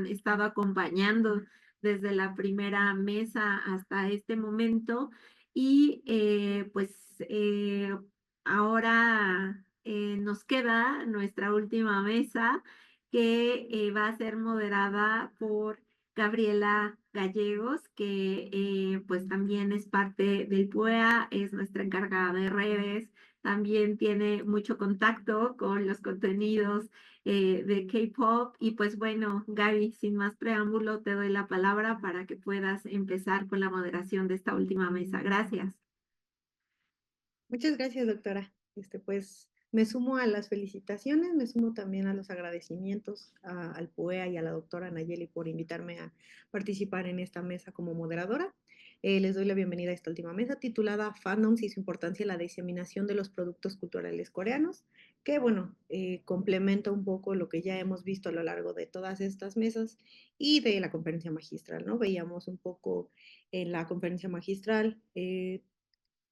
estado acompañando desde la primera mesa hasta este momento. Y ahora nos queda nuestra última mesa que va a ser moderada por Gabriela Gallegos, que pues también es parte del PUEA, es nuestra encargada de redes, también tiene mucho contacto con los contenidos de K-pop. Y pues bueno, Gaby, sin más preámbulo, te doy la palabra para que puedas empezar con la moderación de esta última mesa. Gracias. Muchas gracias, doctora. Pues me sumo a las felicitaciones, me sumo también a los agradecimientos al PUEA y a la doctora Nayeli por invitarme a participar en esta mesa como moderadora. Les doy la bienvenida a esta última mesa titulada Fandoms y su importancia en la diseminación de los productos culturales coreanos, que bueno, complementa un poco lo que ya hemos visto a lo largo de todas estas mesas y de la conferencia magistral, ¿no? Veíamos un poco en la conferencia magistral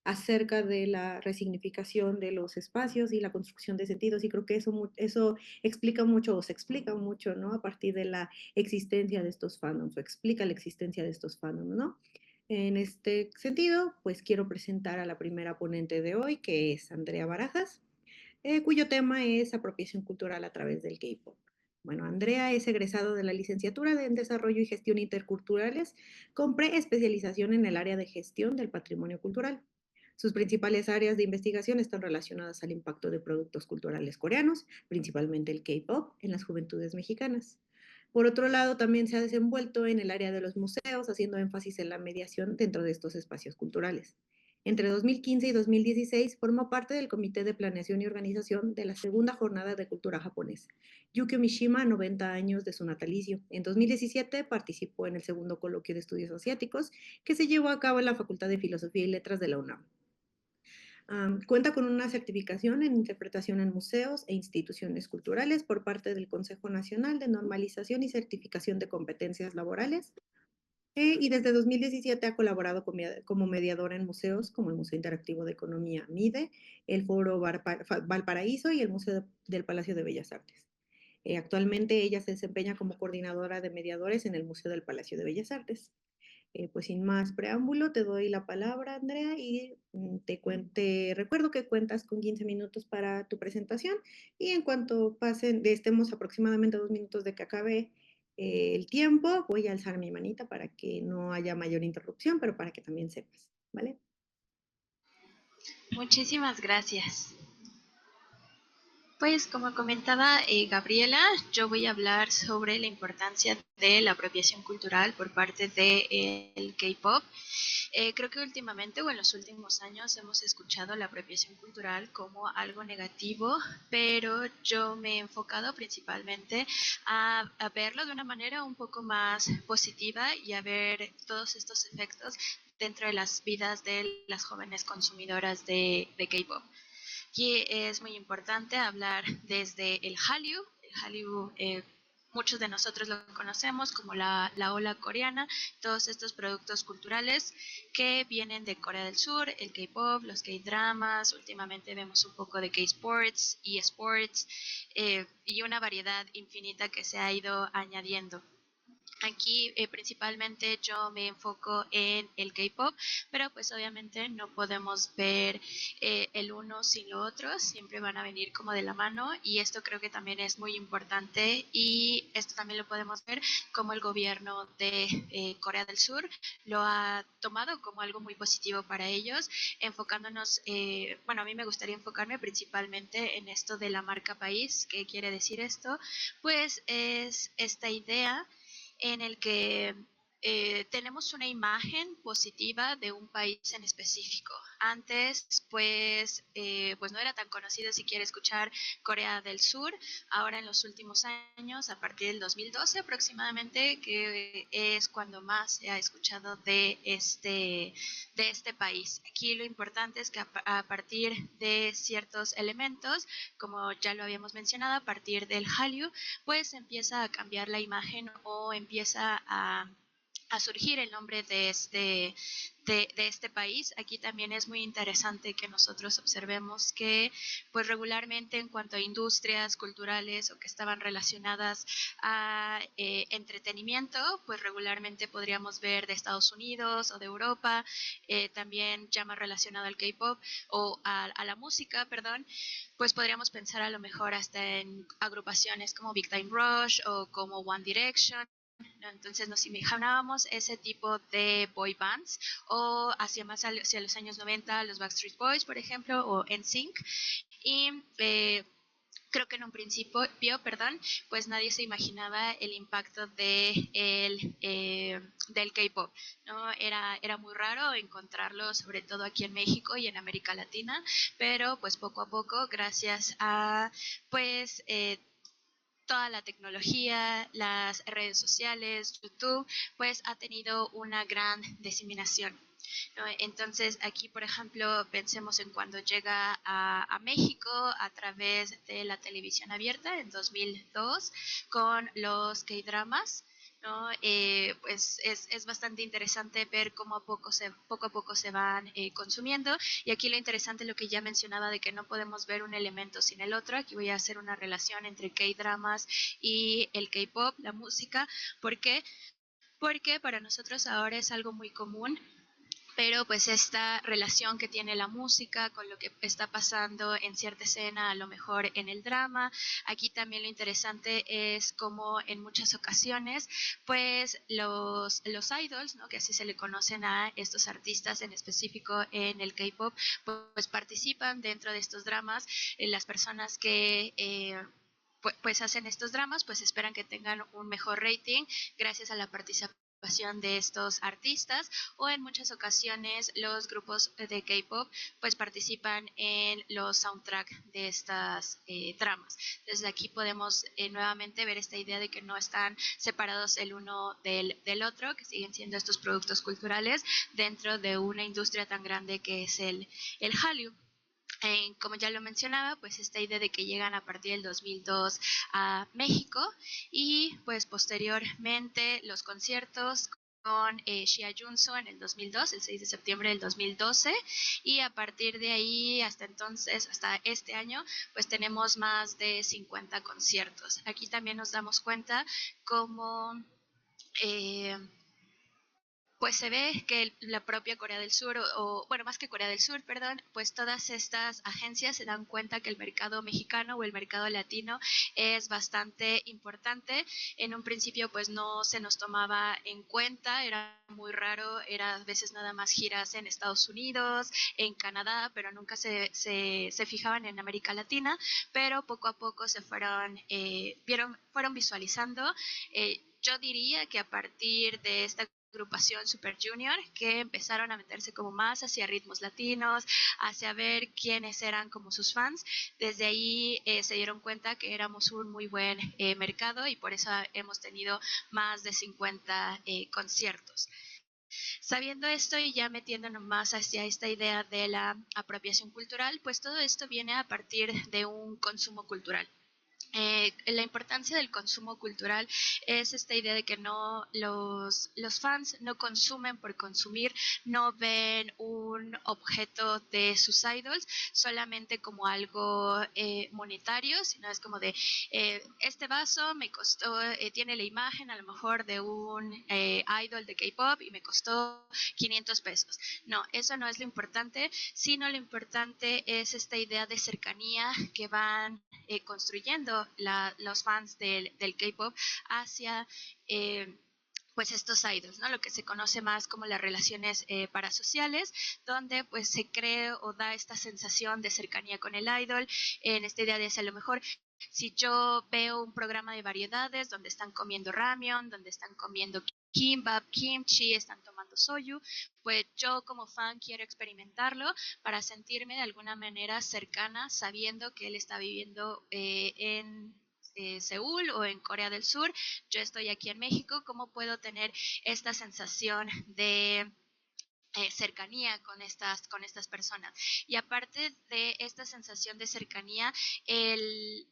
acerca de la resignificación de los espacios y la construcción de sentidos, y creo que eso explica mucho, o se explica mucho, ¿no? A partir de la existencia de estos fandoms, o explica la existencia de estos fandoms, ¿no? En este sentido, pues quiero presentar a la primera ponente de hoy, que es Andrea Barajas, cuyo tema es apropiación cultural a través del K-pop. Bueno, Andrea es egresado de la licenciatura en Desarrollo y Gestión Interculturales con preespecialización en el área de gestión del patrimonio cultural. Sus principales áreas de investigación están relacionadas al impacto de productos culturales coreanos, principalmente el K-pop, en las juventudes mexicanas. Por otro lado, también se ha desenvuelto en el área de los museos, haciendo énfasis en la mediación dentro de estos espacios culturales. Entre 2015 y 2016 formó parte del Comité de Planeación y Organización de la Segunda Jornada de Cultura Japonesa, Yukio Mishima, 90 años de su natalicio. En 2017 participó en el segundo coloquio de estudios asiáticos que se llevó a cabo en la Facultad de Filosofía y Letras de la UNAM. Cuenta con una certificación en interpretación en museos e instituciones culturales por parte del Consejo Nacional de Normalización y Certificación de Competencias Laborales. Y desde 2017 ha colaborado como mediadora en museos como el Museo Interactivo de Economía MIDE, el Foro Valparaíso y el Museo del Palacio de Bellas Artes. Actualmente ella se desempeña como coordinadora de mediadores en el Museo del Palacio de Bellas Artes. Pues sin más preámbulo, te doy la palabra, Andrea, y te recuerdo que cuentas con 15 minutos para tu presentación, y en cuanto estemos aproximadamente 2 minutos de que acabe el tiempo, voy a alzar mi manita para que no haya mayor interrupción, pero para que también sepas, ¿vale? Muchísimas gracias. Pues como comentaba Gabriela, yo voy a hablar sobre la importancia de la apropiación cultural por parte del K-pop. Creo que últimamente o en los últimos años hemos escuchado la apropiación cultural como algo negativo, pero yo me he enfocado principalmente a verlo de una manera un poco más positiva y a ver todos estos efectos dentro de las vidas de las jóvenes consumidoras de K-pop. Aquí es muy importante hablar desde el Hallyu. El Hallyu, muchos de nosotros lo conocemos como la ola coreana, todos estos productos culturales que vienen de Corea del Sur, el K-pop, los K-dramas, últimamente vemos un poco de K-sports, e-sports, y una variedad infinita que se ha ido añadiendo. Aquí principalmente yo me enfoco en el K-pop, pero pues obviamente no podemos ver el uno sin lo otro, siempre van a venir como de la mano, y esto creo que también es muy importante, y esto también lo podemos ver como el gobierno de Corea del Sur lo ha tomado como algo muy positivo para ellos, enfocándonos, bueno, a mí me gustaría enfocarme principalmente en esto de la marca país. ¿Qué quiere decir esto? Pues es esta idea en el que tenemos una imagen positiva de un país en específico. Antes, pues no era tan conocido si quiere escuchar Corea del Sur. Ahora en los últimos años, a partir del 2012 aproximadamente, que es cuando más se ha escuchado de este país. Aquí lo importante es que a partir de ciertos elementos, como ya lo habíamos mencionado, a partir del Hallyu, pues empieza a cambiar la imagen o empieza a a surgir el nombre de este país. Aquí también es muy interesante que nosotros observemos que pues regularmente en cuanto a industrias culturales o que estaban relacionadas a entretenimiento, pues regularmente podríamos ver de Estados Unidos o de Europa, también ya más relacionado al K-pop o a la música, perdón, pues podríamos pensar a lo mejor hasta en agrupaciones como Big Time Rush o como One Direction. Entonces nos imaginábamos ese tipo de boy bands o hacia más hacia los años 90 los Backstreet Boys, por ejemplo, o NSYNC. Y creo que en un principio, pues nadie se imaginaba el impacto del K-pop, ¿no? Era muy raro encontrarlo, sobre todo aquí en México y en América Latina, pero pues poco a poco, gracias a pues toda la tecnología, las redes sociales, YouTube, pues ha tenido una gran diseminación, ¿no? Entonces aquí, por ejemplo, pensemos en cuando llega a México a través de la televisión abierta en 2002 con los K-dramas. ¿No? Pues es bastante interesante ver cómo poco a poco se van consumiendo, y aquí lo interesante es lo que ya mencionaba de que no podemos ver un elemento sin el otro. Aquí voy a hacer una relación entre K-dramas y el K-pop, la música. ¿Por qué? Porque para nosotros ahora es algo muy común, pero pues esta relación que tiene la música con lo que está pasando en cierta escena, a lo mejor en el drama. Aquí también lo interesante es como en muchas ocasiones pues los idols, ¿no? Que así se le conocen a estos artistas en específico en el K-pop, pues participan dentro de estos dramas. Las personas que pues hacen estos dramas pues esperan que tengan un mejor rating gracias a la participación de estos artistas, o en muchas ocasiones los grupos de K-pop pues participan en los soundtracks de estas tramas. Desde aquí podemos nuevamente ver esta idea de que no están separados el uno del otro, que siguen siendo estos productos culturales dentro de una industria tan grande que es el Hallyu. Como ya lo mencionaba, pues esta idea de que llegan a partir del 2002 a México, y pues posteriormente los conciertos con Shia Junso en el 2002, el 6 de septiembre del 2012, y a partir de ahí hasta entonces, hasta este año, pues tenemos más de 50 conciertos. Aquí también nos damos cuenta cómo eh, pues se ve que la propia Corea del Sur, bueno, más que Corea del Sur, perdón, pues todas estas agencias se dan cuenta que el mercado mexicano o el mercado latino es bastante importante. En un principio pues no se nos tomaba en cuenta, era muy raro, era a veces nada más giras en Estados Unidos, en Canadá, pero nunca se fijaban en América Latina, pero poco a poco se fueron visualizando. Yo diría que a partir de esta agrupación Super Junior, que empezaron a meterse como más hacia ritmos latinos, hacia ver quiénes eran como sus fans. Desde ahí se dieron cuenta que éramos un muy buen mercado, y por eso hemos tenido más de 50 conciertos. Sabiendo esto y ya metiéndonos más hacia esta idea de la apropiación cultural, pues todo esto viene a partir de un consumo cultural. La importancia del consumo cultural es esta idea de que no los fans no consumen por consumir, no ven un objeto de sus idols solamente como algo monetario, sino es como de este vaso me costó, tiene la imagen a lo mejor de un idol de K-pop y me costó 500 pesos. No, eso no es lo importante, sino lo importante es esta idea de cercanía que van construyendo los fans del K-pop hacia pues estos idols, ¿no? Lo que se conoce más como las relaciones parasociales, donde pues se cree o da esta sensación de cercanía con el idol, en esta idea de a lo mejor si yo veo un programa de variedades donde están comiendo ramyeon, donde están comiendo kimbap, kimchi, están tomando soju, pues yo como fan quiero experimentarlo para sentirme de alguna manera cercana, sabiendo que él está viviendo en Seúl o en Corea del Sur, yo estoy aquí en México. ¿Cómo puedo tener esta sensación de cercanía con estas personas? Y aparte de esta sensación de cercanía, el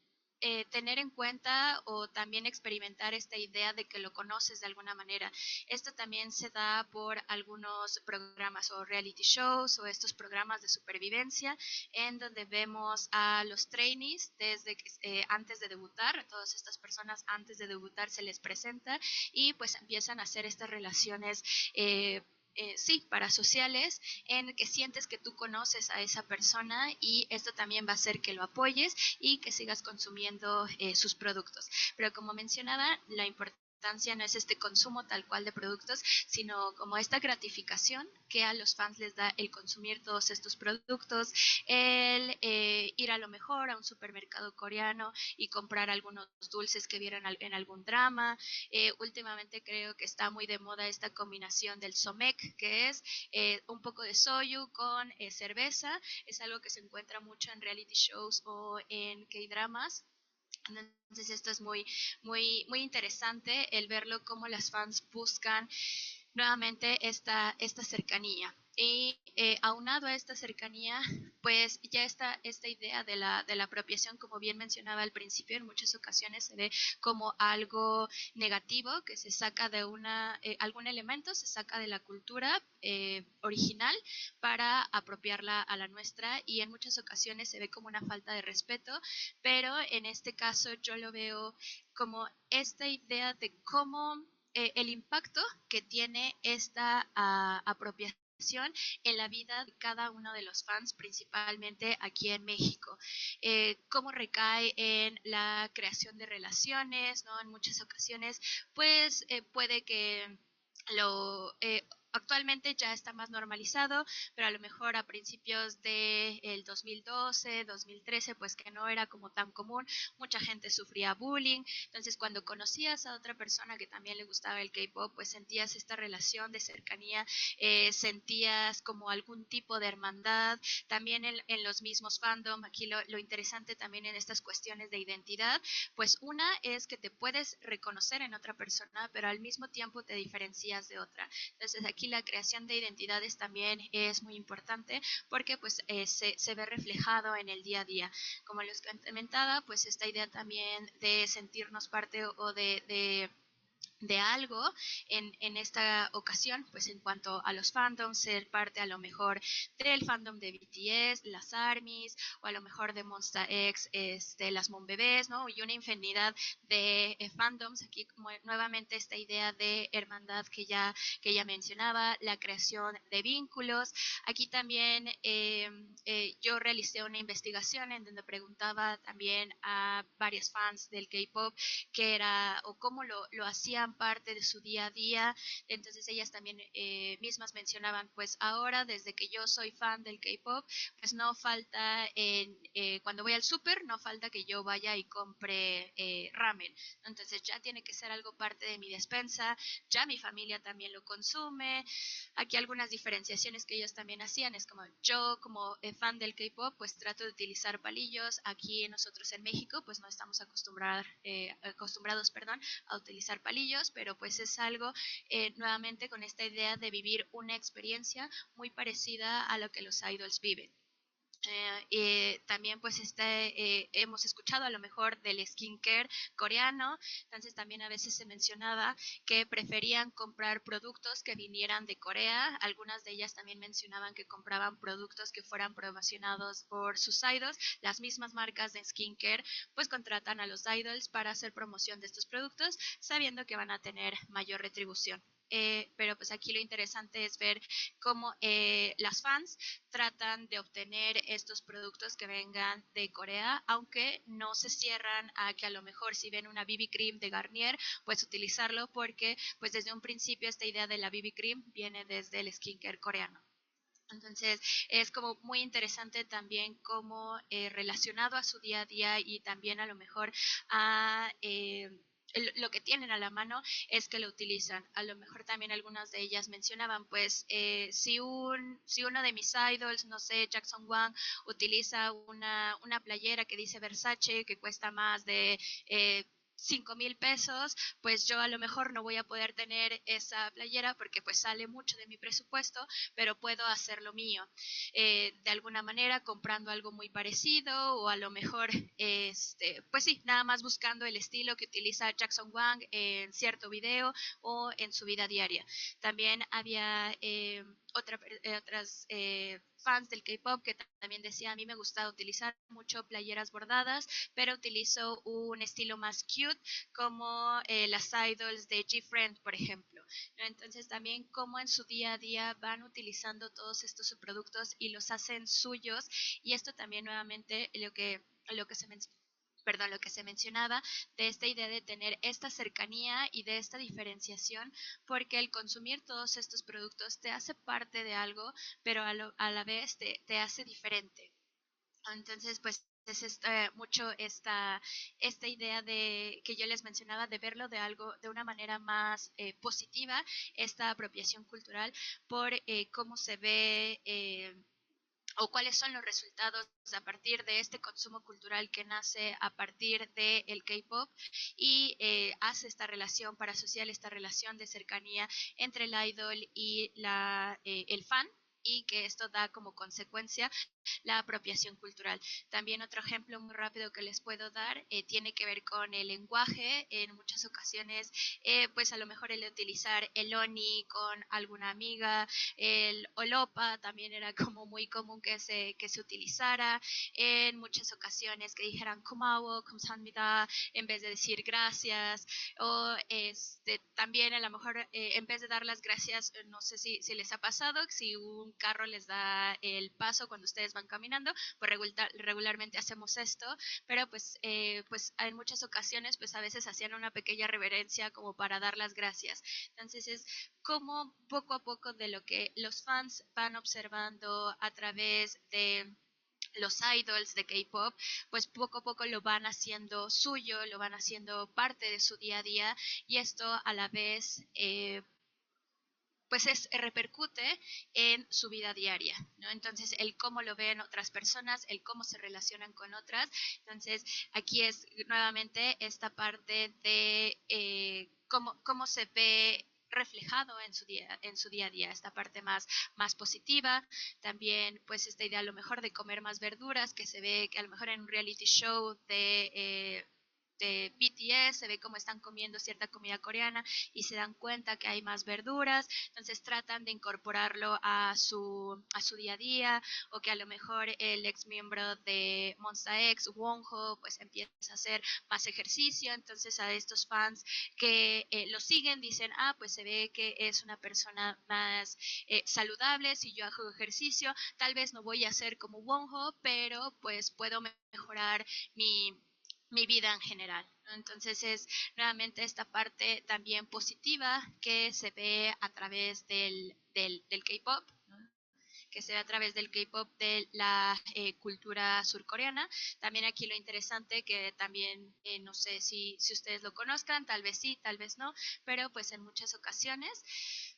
tener en cuenta o también experimentar esta idea de que lo conoces de alguna manera. Esto también se da por algunos programas o reality shows o estos programas de supervivencia en donde vemos a los trainees desde que, antes de debutar, a todas estas personas antes de debutar se les presenta y pues empiezan a hacer estas relaciones sí, parasociales, en que sientes que tú conoces a esa persona y esto también va a hacer que lo apoyes y que sigas consumiendo sus productos. Pero como mencionaba, la importancia no es este consumo tal cual de productos, sino como esta gratificación que a los fans les da el consumir todos estos productos, el ir a lo mejor a un supermercado coreano y comprar algunos dulces que vieron en algún drama. Últimamente creo que está muy de moda esta combinación del somek, que es un poco de soyu con cerveza. Es algo que se encuentra mucho en reality shows o en K-dramas. Entonces esto es muy interesante el verlo cómo las fans buscan nuevamente esta cercanía. Y aunado a esta cercanía, pues ya está esta idea de la apropiación, como bien mencionaba al principio, en muchas ocasiones se ve como algo negativo, que se saca de algún elemento, se saca de la cultura original para apropiarla a la nuestra y en muchas ocasiones se ve como una falta de respeto, pero en este caso yo lo veo como esta idea de cómo el impacto que tiene esta apropiación en la vida de cada uno de los fans, principalmente aquí en México. Cómo recae en la creación de relaciones, ¿no? En muchas ocasiones, pues puede que lo actualmente ya está más normalizado, pero a lo mejor a principios del 2012, 2013, pues que no era como tan común, mucha gente sufría bullying, entonces cuando conocías a otra persona que también le gustaba el K-pop, pues sentías esta relación de cercanía, sentías como algún tipo de hermandad, también en los mismos fandom, aquí lo interesante también en estas cuestiones de identidad, pues una es que te puedes reconocer en otra persona, pero al mismo tiempo te diferencias de otra. Entonces aquí la creación de identidades también es muy importante porque pues se ve reflejado en el día a día. Como les comentaba, pues esta idea también de sentirnos parte o de algo en esta ocasión, pues en cuanto a los fandoms, ser parte a lo mejor del fandom de BTS, las ARMYs, o a lo mejor de Monsta X, las Monbebés, ¿no? Y una infinidad de fandoms, aquí como nuevamente esta idea de hermandad que ya mencionaba, la creación de vínculos. Aquí también yo realicé una investigación en donde preguntaba también a varios fans del K-pop qué era o cómo lo hacían parte de su día a día. Entonces ellas también mismas mencionaban, pues ahora desde que yo soy fan del K-pop, pues no falta cuando voy al súper, no falta que yo vaya y compre ramen. Entonces ya tiene que ser algo parte de mi despensa, ya mi familia también lo consume. Aquí algunas diferenciaciones que ellos también hacían es como yo como fan del K-pop pues trato de utilizar palillos. Aquí nosotros en México pues no estamos acostumbrados a utilizar palillos, pero pues es algo nuevamente con esta idea de vivir una experiencia muy parecida a lo que los idols viven. También pues hemos escuchado a lo mejor del skincare coreano, entonces también a veces se mencionaba que preferían comprar productos que vinieran de Corea, algunas de ellas también mencionaban que compraban productos que fueran promocionados por sus idols, las mismas marcas de skincare pues contratan a los idols para hacer promoción de estos productos sabiendo que van a tener mayor retribución. Pero pues aquí lo interesante es ver cómo las fans tratan de obtener estos productos que vengan de Corea, aunque no se cierran a que a lo mejor si ven una BB Cream de Garnier, pues utilizarlo porque pues desde un principio esta idea de la BB Cream viene desde el skincare coreano. Entonces es como muy interesante también como relacionado a su día a día y también a lo mejor a lo que tienen a la mano es que lo utilizan. A lo mejor también algunas de ellas mencionaban, pues si uno de mis idols, no sé, Jackson Wang, utiliza una playera que dice Versace, que cuesta más de 5,000 pesos, pues yo a lo mejor no voy a poder tener esa playera porque pues sale mucho de mi presupuesto, pero puedo hacerlo mío. De alguna manera comprando algo muy parecido o a lo mejor, pues sí, nada más buscando el estilo que utiliza Jackson Wang en cierto video o en su vida diaria. También había otras fans del K-pop que también decía, a mí me gusta utilizar mucho playeras bordadas, pero utilizo un estilo más cute como las idols de G-Friend, por ejemplo, ¿no? Entonces también como en su día a día van utilizando todos estos subproductos y los hacen suyos, y esto también nuevamente lo que se menciona, perdón, lo que se mencionaba, de esta idea de tener esta cercanía y de esta diferenciación, porque el consumir todos estos productos te hace parte de algo, pero a la vez te hace diferente. Entonces, pues es mucho esta idea de que yo les mencionaba de verlo de algo de una manera más positiva, esta apropiación cultural por cómo se ve o cuáles son los resultados a partir de este consumo cultural que nace a partir del K-pop y hace esta relación parasocial, esta relación de cercanía entre el idol y el fan, y que esto da como consecuencia la apropiación cultural. También otro ejemplo muy rápido que les puedo dar tiene que ver con el lenguaje. En muchas ocasiones, pues a lo mejor el de utilizar el oni con alguna amiga, el olopa también era como muy común que se utilizara. En muchas ocasiones que dijeran komawo, 감사합니다, en vez de decir gracias. O también a lo mejor en vez de dar las gracias, no sé si les ha pasado, si un carro les da el paso cuando ustedes van caminando, pues regularmente hacemos esto, pero pues en muchas ocasiones pues a veces hacían una pequeña reverencia como para dar las gracias. Entonces es como poco a poco de lo que los fans van observando a través de los idols de K-pop, pues poco a poco lo van haciendo suyo, lo van haciendo parte de su día a día, y esto a la vez pues repercute en su vida diaria, ¿no? Entonces, el cómo lo ven otras personas, el cómo se relacionan con otras. Entonces, aquí es nuevamente esta parte de cómo se ve reflejado en su día a día, esta parte más positiva. También pues esta idea a lo mejor de comer más verduras, que se ve que a lo mejor en un reality show de BTS se ve cómo están comiendo cierta comida coreana y se dan cuenta que hay más verduras, entonces tratan de incorporarlo a su día a día, o que a lo mejor el ex miembro de Monsta X, Wonho, pues empieza a hacer más ejercicio, entonces a estos fans que lo siguen dicen, pues se ve que es una persona más saludable, si yo hago ejercicio, tal vez no voy a ser como Wonho, pero pues puedo mejorar mi vida en general, ¿no? Entonces es nuevamente esta parte también positiva que se ve a través del K-pop, ¿no? Que se ve a través del K-pop de la cultura surcoreana. También aquí lo interesante que también, no sé si ustedes lo conozcan, tal vez sí, tal vez no, pero pues en muchas ocasiones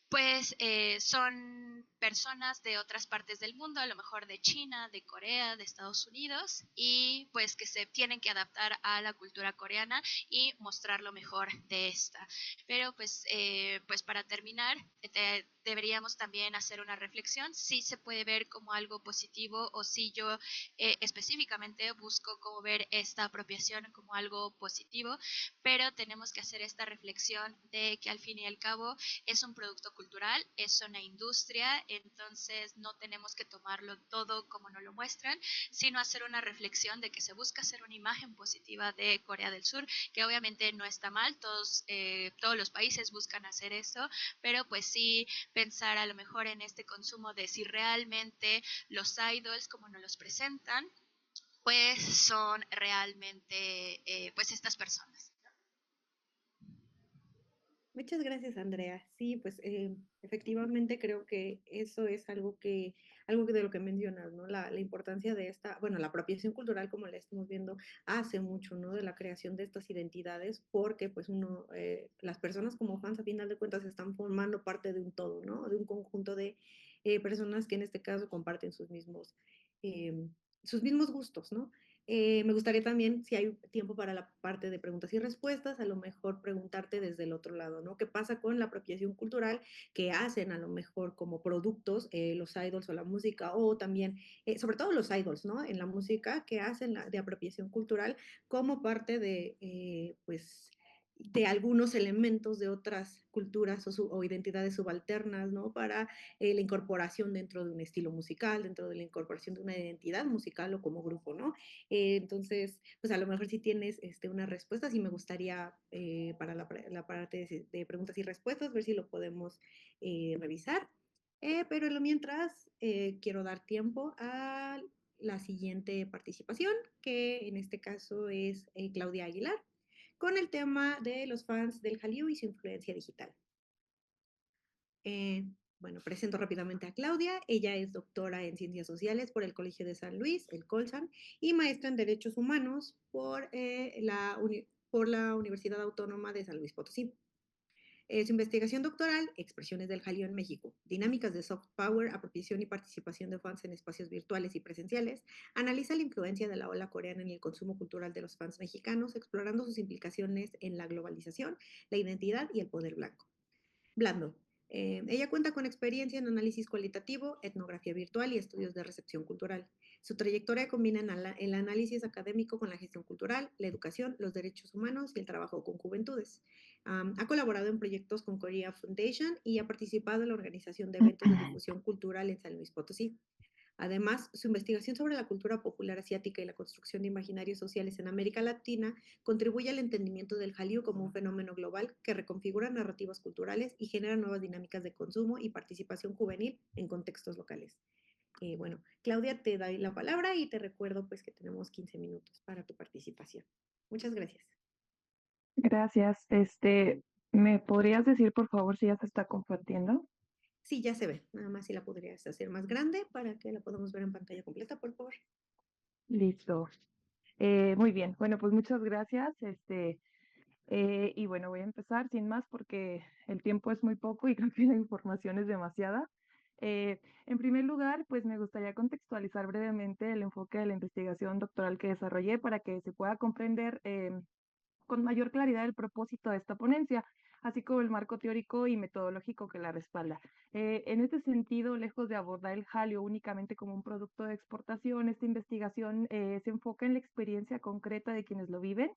pues son personas de otras partes del mundo, a lo mejor de China, de Corea, de Estados Unidos, y pues que se tienen que adaptar a la cultura coreana y mostrar lo mejor de esta. Pero pues para terminar, deberíamos también hacer una reflexión si se puede ver como algo positivo o si yo específicamente busco como ver esta apropiación como algo positivo, pero tenemos que hacer esta reflexión de que al fin y al cabo es un producto cultural, es una industria, entonces no tenemos que tomarlo todo como nos lo muestran, sino hacer una reflexión de que se busca hacer una imagen positiva de Corea del Sur, que obviamente no está mal, todos los países buscan hacer eso, pero pues sí pensar a lo mejor en este consumo de si realmente los idols como nos los presentan, pues son realmente pues estas personas. Muchas gracias, Andrea. Sí, pues efectivamente creo que eso es algo que de lo que mencionas, ¿no? La importancia de esta, bueno, la apropiación cultural, como la estamos viendo, hace mucho, ¿no? De la creación de estas identidades, porque pues las personas como fans a final de cuentas están formando parte de un todo, ¿no? De un conjunto de personas que en este caso comparten eh, sus mismos gustos, ¿no? Me gustaría también, si hay tiempo para la parte de preguntas y respuestas, a lo mejor preguntarte desde el otro lado, ¿no? ¿Qué pasa con la apropiación cultural que hacen a lo mejor como productos los idols o la música, o también, sobre todo los idols, ¿no? En la música que hacen de apropiación cultural como parte de, pues, de algunos elementos de otras culturas o identidades subalternas, ¿no? Para la incorporación dentro de un estilo musical, dentro de la incorporación de una identidad musical o como grupo, ¿no? Entonces, pues a lo mejor si tienes una respuesta, sí me gustaría para la parte de preguntas y respuestas, ver si lo podemos revisar. Pero en lo mientras, quiero dar tiempo a la siguiente participación, que en este caso es Claudia Aguilar, con el tema de los fans del Hallyu y su influencia digital. Eh, bueno, presento rápidamente a Claudia. Ella es doctora en Ciencias Sociales por el Colegio de San Luis, el Colsan, y maestra en Derechos Humanos por la Universidad Autónoma de San Luis Potosí. Su investigación doctoral, Expresiones del Hallyu en México, dinámicas de soft power, apropiación y participación de fans en espacios virtuales y presenciales, analiza la influencia de la ola coreana en el consumo cultural de los fans mexicanos, explorando sus implicaciones en la globalización, la identidad y el poder blando. Ella cuenta con experiencia en análisis cualitativo, etnografía virtual y estudios de recepción cultural. Su trayectoria combina el análisis académico con la gestión cultural, la educación, los derechos humanos y el trabajo con juventudes. Ha colaborado en proyectos con Korea Foundation y ha participado en la organización de eventos de difusión cultural en San Luis Potosí. Además, su investigación sobre la cultura popular asiática y la construcción de imaginarios sociales en América Latina contribuye al entendimiento del Hallyu como un fenómeno global que reconfigura narrativas culturales y genera nuevas dinámicas de consumo y participación juvenil en contextos locales. Bueno, Claudia, te doy la palabra y te recuerdo pues que tenemos 15 minutos para tu participación. Muchas gracias. Gracias. ¿Me podrías decir, por favor, si ya se está compartiendo? Sí, ya se ve. Nada más si la podrías hacer más grande para que la podamos ver en pantalla completa, por favor. Listo. Muy bien. Bueno, pues muchas gracias. Y bueno, voy a empezar sin más porque el tiempo es muy poco y creo que la información es demasiada. En primer lugar, pues me gustaría contextualizar brevemente el enfoque de la investigación doctoral que desarrollé para que se pueda comprender con mayor claridad el propósito de esta ponencia, así como el marco teórico y metodológico que la respalda. En este sentido, lejos de abordar el Hallyu únicamente como un producto de exportación, esta investigación se enfoca en la experiencia concreta de quienes lo viven,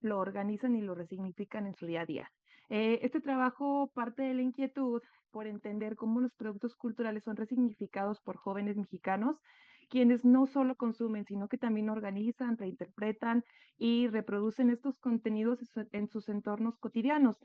lo organizan y lo resignifican en su día a día. Este trabajo parte de la inquietud por entender cómo los productos culturales son resignificados por jóvenes mexicanos, quienes no solo consumen, sino que también organizan, reinterpretan y reproducen estos contenidos en sus entornos cotidianos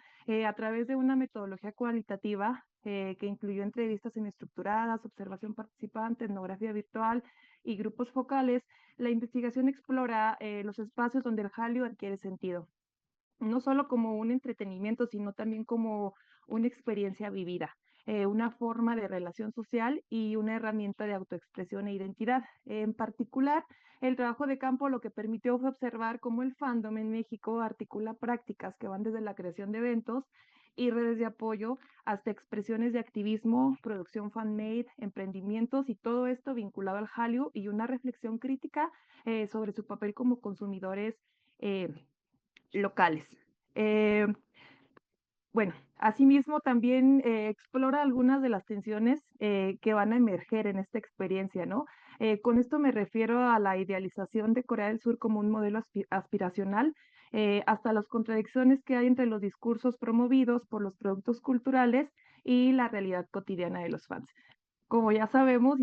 a través de una metodología cualitativa que incluyó entrevistas semiestructuradas, observación participante, etnografía virtual y grupos focales. La investigación explora los espacios donde el Hallyu adquiere sentido, no solo como un entretenimiento, sino también como una experiencia vivida, una forma de relación social y una herramienta de autoexpresión e identidad. En particular, el trabajo de campo lo que permitió fue observar cómo el fandom en México articula prácticas que van desde la creación de eventos y redes de apoyo hasta expresiones de activismo, producción fan-made, emprendimientos y todo esto vinculado al Hallyu y una reflexión crítica sobre su papel como consumidores locales. Bueno, asimismo también explora algunas de las tensiones que van a emerger en esta experiencia, ¿no? Con esto me refiero a la idealización de Corea del Sur como un modelo aspiracional, hasta las contradicciones que hay entre los discursos promovidos por los productos culturales y la realidad cotidiana de los fans. Como ya sabemos,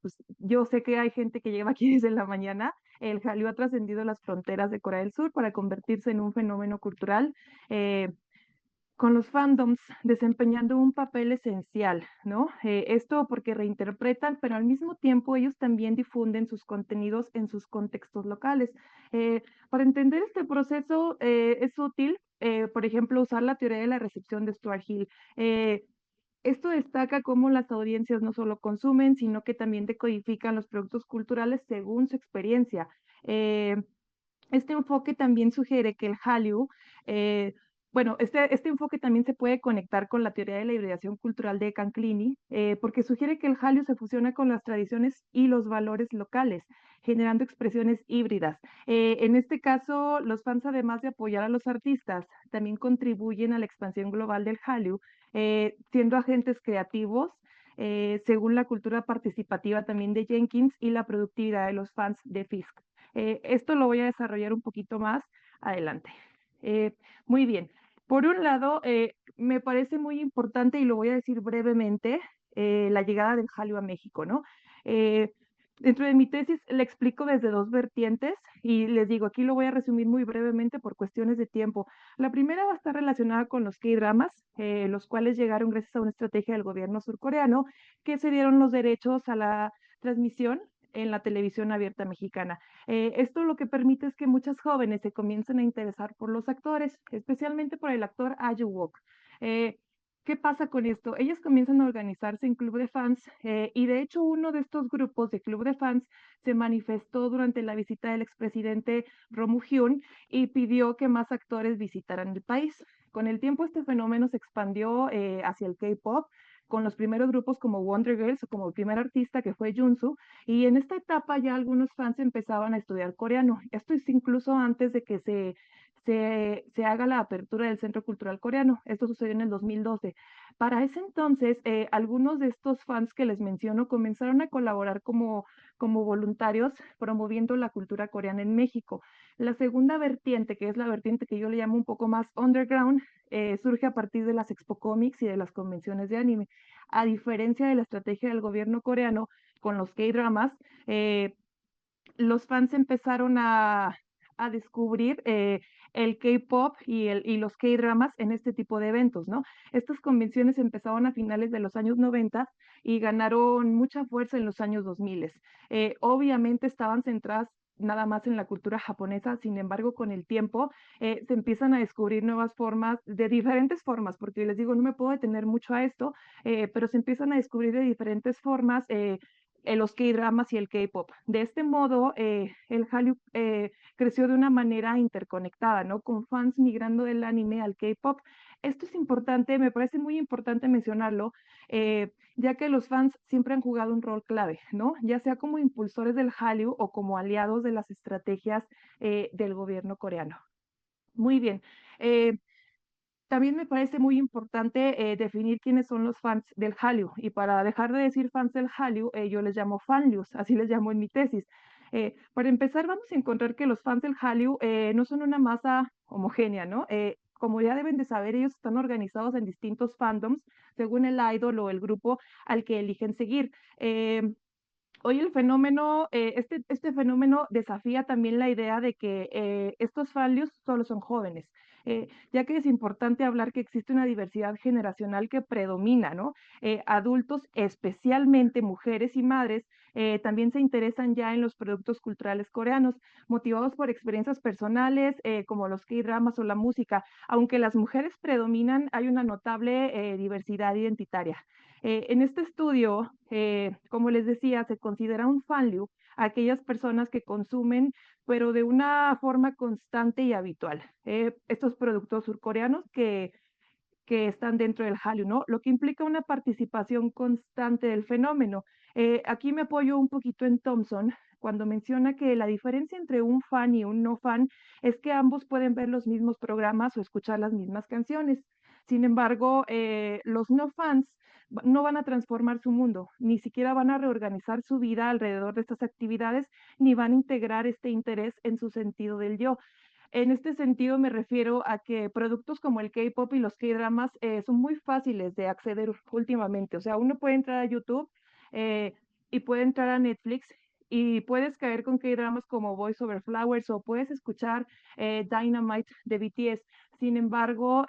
pues yo sé que hay gente que lleva aquí desde la mañana, el Hallyu ha trascendido las fronteras de Corea del Sur para convertirse en un fenómeno cultural, con los fandoms desempeñando un papel esencial, ¿no? Esto porque reinterpretan, pero al mismo tiempo ellos también difunden sus contenidos en sus contextos locales. Para entender este proceso es útil, por ejemplo, usar la teoría de la recepción de Stuart Hill. Esto destaca cómo las audiencias no solo consumen, sino que también decodifican los productos culturales según su experiencia. Este enfoque también sugiere que el Hallyu bueno, este enfoque también se puede conectar con la teoría de la hibridación cultural de Canclini, porque sugiere que el Hallyu se fusiona con las tradiciones y los valores locales, generando expresiones híbridas. En este caso, los fans, además de apoyar a los artistas, también contribuyen a la expansión global del Hallyu, siendo agentes creativos, según la cultura participativa también de Jenkins y la productividad de los fans de Fisk. Esto lo voy a desarrollar un poquito más adelante. Muy bien. Por un lado, me parece muy importante, y lo voy a decir brevemente, la llegada del Hallyu a México, ¿no? Eh, Dentro de mi tesis le explico desde dos vertientes y les digo, aquí lo voy a resumir muy brevemente por cuestiones de tiempo. La primera va a estar relacionada con los K-dramas, los cuales llegaron gracias a una estrategia del gobierno surcoreano que se dieron los derechos a la transmisión en la televisión abierta mexicana. Esto lo que permite es que muchas jóvenes se comiencen a interesar por los actores, especialmente por el actor Ayu Wook. Eh, ¿Qué pasa con esto? Ellas comienzan a organizarse en club de fans y de hecho uno de estos grupos de club de fans se manifestó durante la visita del expresidente Roh Moo-hyun y pidió que más actores visitaran el país. Con el tiempo este fenómeno se expandió hacia el K-pop, con los primeros grupos como Wonder Girls o como el primer artista que fue Junsu, y en esta etapa ya algunos fans empezaban a estudiar coreano. Esto es incluso antes de que se haga la apertura del Centro Cultural Coreano. Esto sucedió en el 2012. Para ese entonces, algunos de estos fans que les menciono comenzaron a colaborar como voluntarios promoviendo la cultura coreana en México. La segunda vertiente, que es la vertiente que yo le llamo un poco más underground, surge a partir de las Expo Comics y de las convenciones de anime. A diferencia de la estrategia del gobierno coreano con los K-dramas, los fans empezaron a descubrir el K-pop y los K-dramas en este tipo de eventos, ¿no? Estas convenciones empezaron a finales de los años 90 y ganaron mucha fuerza en los años 2000. Obviamente estaban centradas nada más en la cultura japonesa, sin embargo, con el tiempo se empiezan a descubrir nuevas formas, de diferentes formas, porque les digo, no me puedo detener mucho a esto, pero se empiezan a descubrir de diferentes formas los K-dramas y el K-pop. De este modo, el Hallyu creció de una manera interconectada, ¿no? Con fans migrando del anime al K-pop. Esto es importante, me parece muy importante mencionarlo, ya que los fans siempre han jugado un rol clave, ¿no? Ya sea como impulsores del Hallyu o como aliados de las estrategias del gobierno coreano. Muy bien. También me parece muy importante definir quiénes son los fans del Hallyu. Y para dejar de decir fans del Hallyu, yo les llamo fanlius, así les llamo en mi tesis. Para empezar, vamos a encontrar que los fans del Hallyu no son una masa homogénea, ¿no? Como ya deben de saber, ellos están organizados en distintos fandoms según el idol o el grupo al que eligen seguir. Hoy el fenómeno, este fenómeno desafía también la idea de que estos values solo son jóvenes, ya que es importante hablar que existe una diversidad generacional que predomina, ¿no? Adultos, especialmente mujeres y madres, también se interesan ya en los productos culturales coreanos, motivados por experiencias personales como los K-dramas o la música. Aunque las mujeres predominan, hay una notable diversidad identitaria. En este estudio, como les decía, se considera un fanliu a aquellas personas que consumen, pero de una forma constante y habitual, estos productos surcoreanos que están dentro del Hallyu, ¿no? Lo que implica una participación constante del fenómeno. Aquí me apoyo un poquito en Thompson cuando menciona que la diferencia entre un fan y un no fan es que ambos pueden ver los mismos programas o escuchar las mismas canciones. Sin embargo, los no fans no van a transformar su mundo, ni siquiera van a reorganizar su vida alrededor de estas actividades, ni van a integrar este interés en su sentido del yo. En este sentido me refiero a que productos como el K-pop y los K-dramas son muy fáciles de acceder últimamente. O sea, uno puede entrar a YouTube y puede entrar a Netflix y puedes caer con K-dramas como Boys Over Flowers o puedes escuchar Dynamite de BTS. Sin embargo,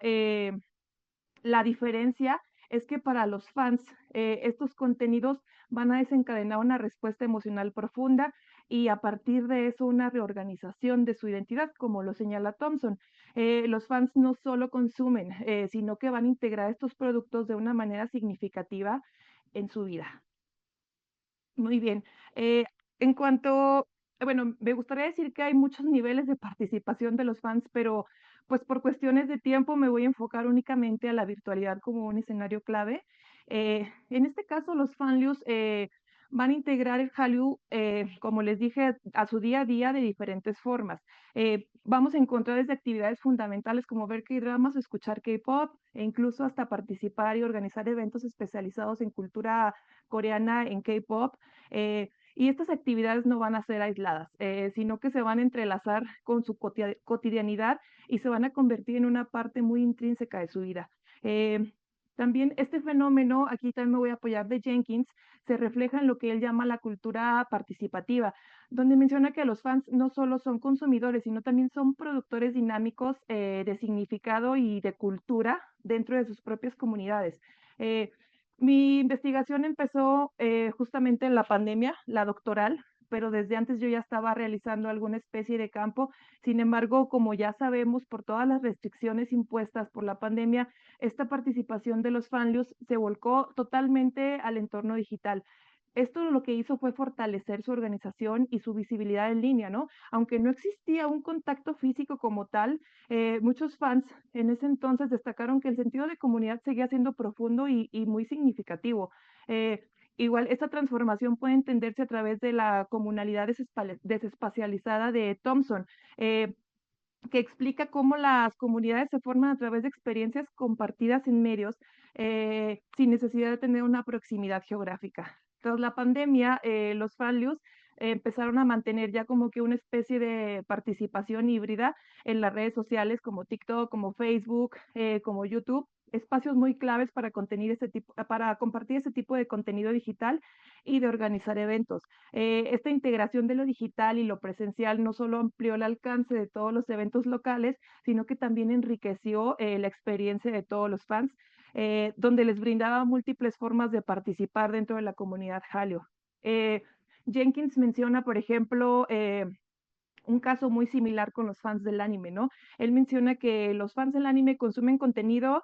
la diferencia es que para los fans estos contenidos van a desencadenar una respuesta emocional profunda y a partir de eso una reorganización de su identidad, como lo señala Thompson. Los fans no solo consumen, sino que van a integrar estos productos de una manera significativa en su vida. Muy bien. En cuanto, bueno, me gustaría decir que hay muchos niveles de participación de los fans, pero pues por cuestiones de tiempo me voy a enfocar únicamente a la virtualidad como un escenario clave. En este caso, los Fanlius van a integrar el Hallyu, como les dije, a su día a día de diferentes formas. Vamos a encontrar desde actividades fundamentales como ver K-dramas o escuchar K-pop, e incluso hasta participar y organizar eventos especializados en cultura coreana en K-pop. Y estas actividades no van a ser aisladas, sino que se van a entrelazar con su cotidianidad y se van a convertir en una parte muy intrínseca de su vida. También este fenómeno, aquí también me voy a apoyar de Jenkins, se refleja en lo que él llama la cultura participativa, donde menciona que los fans no solo son consumidores, sino también son productores dinámicos de significado y de cultura dentro de sus propias comunidades. Mi investigación empezó justamente en la pandemia, la doctoral, pero desde antes yo ya estaba realizando alguna especie de campo. Sin embargo, como ya sabemos, por todas las restricciones impuestas por la pandemia, esta participación de los Fanlius se volcó totalmente al entorno digital. Esto lo que hizo fue fortalecer su organización y su visibilidad en línea, ¿no? Aunque no existía un contacto físico como tal, muchos fans en ese entonces destacaron que el sentido de comunidad seguía siendo profundo y muy significativo. Igual, esta transformación puede entenderse a través de la comunalidad desespacializada de Thompson, que explica cómo las comunidades se forman a través de experiencias compartidas en medios sin necesidad de tener una proximidad geográfica. Tras la pandemia, los Fanlius empezaron a mantener ya como que una especie de participación híbrida en las redes sociales como TikTok, como Facebook, como YouTube, espacios muy claves para, para compartir ese tipo de contenido digital y de organizar eventos. Esta integración de lo digital y lo presencial no solo amplió el alcance de todos los eventos locales, sino que también enriqueció la experiencia de todos los fans, donde les brindaba múltiples formas de participar dentro de la comunidad Hallyu. Jenkins menciona, por ejemplo, un caso muy similar con los fans del anime, ¿no? Él menciona que los fans del anime consumen contenido,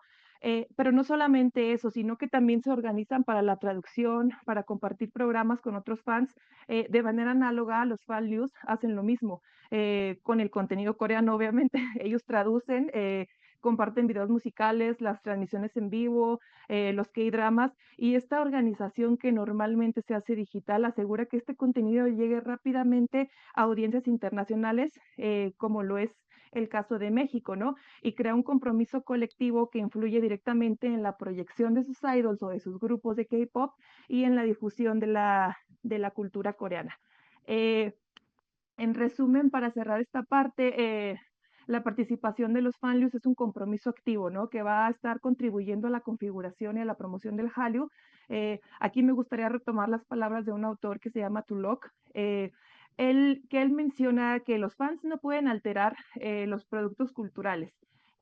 pero no solamente eso, sino que también se organizan para la traducción, para compartir programas con otros fans. De manera análoga, los fanlius hacen lo mismo. Con el contenido coreano, obviamente, ellos traducen, comparten videos musicales, las transmisiones en vivo, los K-dramas, y esta organización que normalmente se hace digital asegura que este contenido llegue rápidamente a audiencias internacionales, como lo es el caso de México, ¿no? Y crea un compromiso colectivo que influye directamente en la proyección de sus idols o de sus grupos de K-pop y en la difusión de la cultura coreana. En resumen, para cerrar esta parte, la participación de los Fanlius es un compromiso activo, ¿no? Que va a estar contribuyendo a la configuración y a la promoción del Hallyu. Aquí me gustaría retomar las palabras de un autor que se llama Tulok, él menciona que los fans no pueden alterar los productos culturales.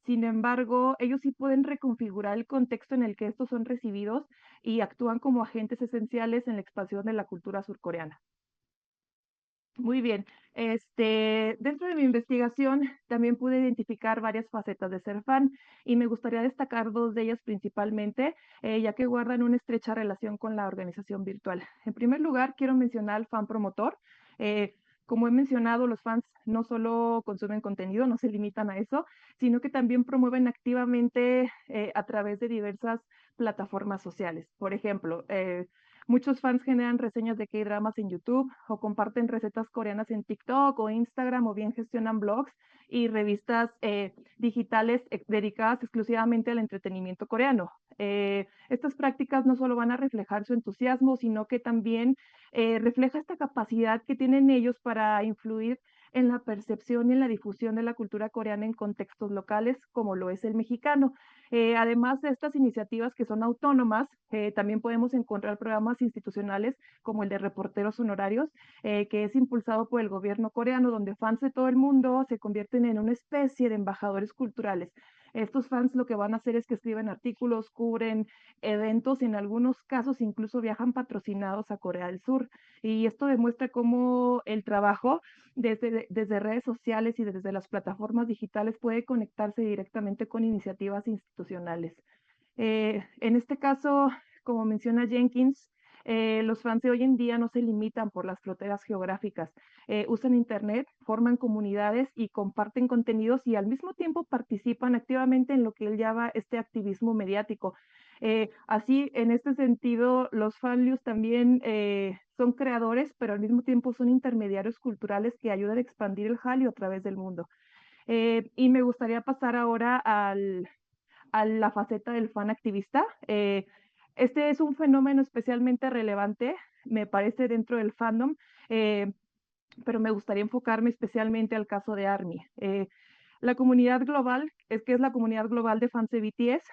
Sin embargo, ellos sí pueden reconfigurar el contexto en el que estos son recibidos y actúan como agentes esenciales en la expansión de la cultura surcoreana. Muy bien. Dentro de mi investigación también pude identificar varias facetas de ser fan y me gustaría destacar dos de ellas principalmente, ya que guardan una estrecha relación con la organización virtual. En primer lugar, quiero mencionar al fan promotor. Como he mencionado, los fans no solo consumen contenido, no se limitan a eso, sino que también promueven activamente a través de diversas plataformas sociales. Por ejemplo, muchos fans generan reseñas de K-dramas en YouTube o comparten recetas coreanas en TikTok o Instagram, o bien gestionan blogs y revistas digitales dedicadas exclusivamente al entretenimiento coreano. Estas prácticas no solo van a reflejar su entusiasmo, sino que también refleja esta capacidad que tienen ellos para influir en la percepción y en la difusión de la cultura coreana en contextos locales, como lo es el mexicano. Además de estas iniciativas que son autónomas, también podemos encontrar programas institucionales como el de reporteros honorarios, que es impulsado por el gobierno coreano, donde fans de todo el mundo se convierten en una especie de embajadores culturales. Estos fans lo que van a hacer es que escriben artículos, cubren eventos, en algunos casos incluso viajan patrocinados a Corea del Sur. Y esto demuestra cómo el trabajo desde redes sociales y desde las plataformas digitales puede conectarse directamente con iniciativas institucionales. En este caso, como menciona Jenkins, Los fans de hoy en día no se limitan por las fronteras geográficas, usan internet, forman comunidades y comparten contenidos y al mismo tiempo participan activamente en lo que él llama este activismo mediático. Así, en este sentido, los fanlius también son creadores, pero al mismo tiempo son intermediarios culturales que ayudan a expandir el Hallyu a través del mundo. Y me gustaría pasar ahora a la faceta del fan activista. Este es un fenómeno especialmente relevante, me parece, dentro del fandom, eh, pero me gustaría enfocarme especialmente al caso de ARMY. La comunidad global, que es la comunidad global de fans de BTS,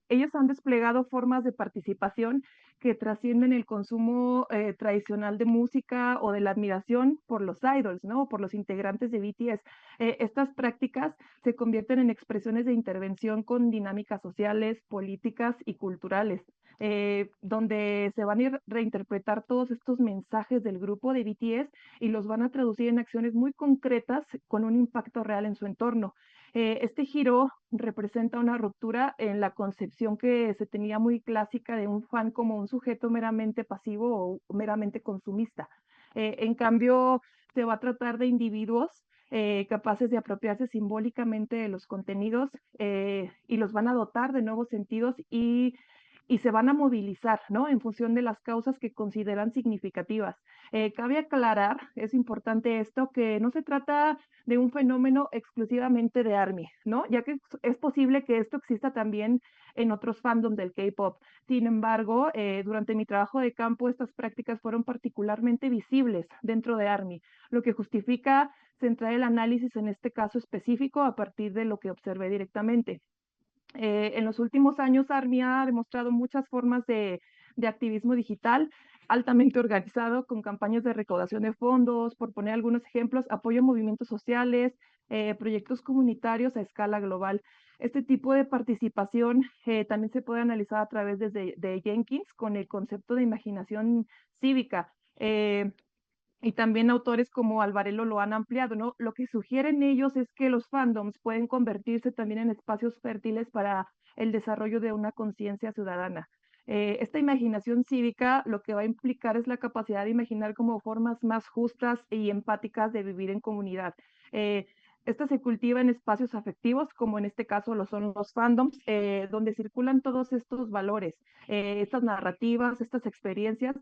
ellos han desplegado formas de participación que trascienden el consumo tradicional de música o de la admiración por los idols, ¿no? Por los integrantes de BTS. Estas prácticas se convierten en expresiones de intervención con dinámicas sociales, políticas y culturales, donde se van a ir reinterpretar todos estos mensajes del grupo de BTS y los van a traducir en acciones muy concretas con un impacto real en su entorno. Este giro representa una ruptura en la concepción que se tenía muy clásica de un fan como un sujeto meramente pasivo o meramente consumista. En cambio, se va a tratar de individuos capaces de apropiarse simbólicamente de los contenidos y los van a dotar de nuevos sentidos y se van a movilizar, ¿no? En función de las causas que consideran significativas. Cabe aclarar, es importante esto, que no se trata de un fenómeno exclusivamente de ARMY, ¿no? Ya que es posible que esto exista también en otros fandoms del K-pop. Sin embargo, durante mi trabajo de campo, estas prácticas fueron particularmente visibles dentro de ARMY, lo que justifica centrar el análisis en este caso específico a partir de lo que observé directamente. En los últimos años, ARMY ha demostrado muchas formas de activismo digital altamente organizado, con campañas de recaudación de fondos, por poner algunos ejemplos, apoyo a movimientos sociales, proyectos comunitarios a escala global. Este tipo de participación también se puede analizar a través de Jenkins con el concepto de imaginación cívica. Y también autores como Alvarelo lo han ampliado, ¿no? Lo que sugieren ellos es que los fandoms pueden convertirse también en espacios fértiles para el desarrollo de una conciencia ciudadana. Esta imaginación cívica lo que va a implicar es la capacidad de imaginar como formas más justas y empáticas de vivir en comunidad. Esta se cultiva en espacios afectivos, como en este caso lo son los fandoms, donde circulan todos estos valores, estas narrativas, estas experiencias,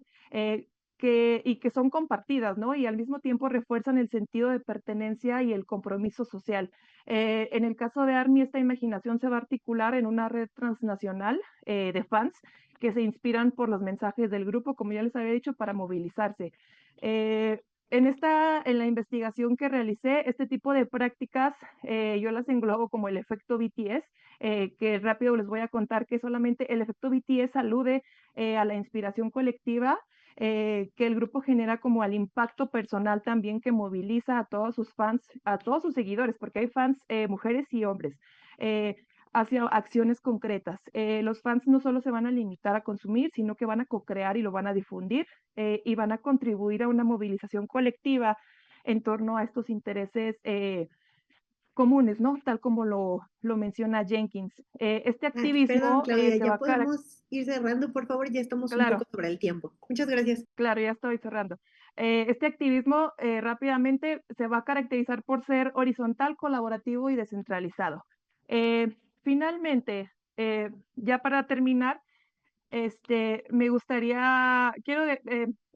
y que son compartidas, ¿no? Y al mismo tiempo refuerzan el sentido de pertenencia y el compromiso social. En el caso de ARMY, esta imaginación se va a articular en una red transnacional de fans que se inspiran por los mensajes del grupo, como ya les había dicho, para movilizarse. En la investigación que realicé, este tipo de prácticas, yo las englobo como el efecto BTS, que rápido les voy a contar que solamente el efecto BTS alude a la inspiración colectiva que el grupo genera como al impacto personal también que moviliza a todos sus fans, a todos sus seguidores, porque hay fans mujeres y hombres, hacia acciones concretas. Los fans no solo se van a limitar a consumir, sino que van a co-crear y lo van a difundir y van a contribuir a una movilización colectiva en torno a estos intereses comunes, ¿no? Tal como lo menciona Jenkins. Este Perdón, activismo Claudia, se va ya a caracterizar. podemos ir cerrando, por favor, ya estamos un poco Claro. sobre el tiempo. Muchas gracias. Claro, ya estoy cerrando. Este activismo rápidamente se va a caracterizar por ser horizontal, colaborativo y descentralizado. Finalmente, ya para terminar, quiero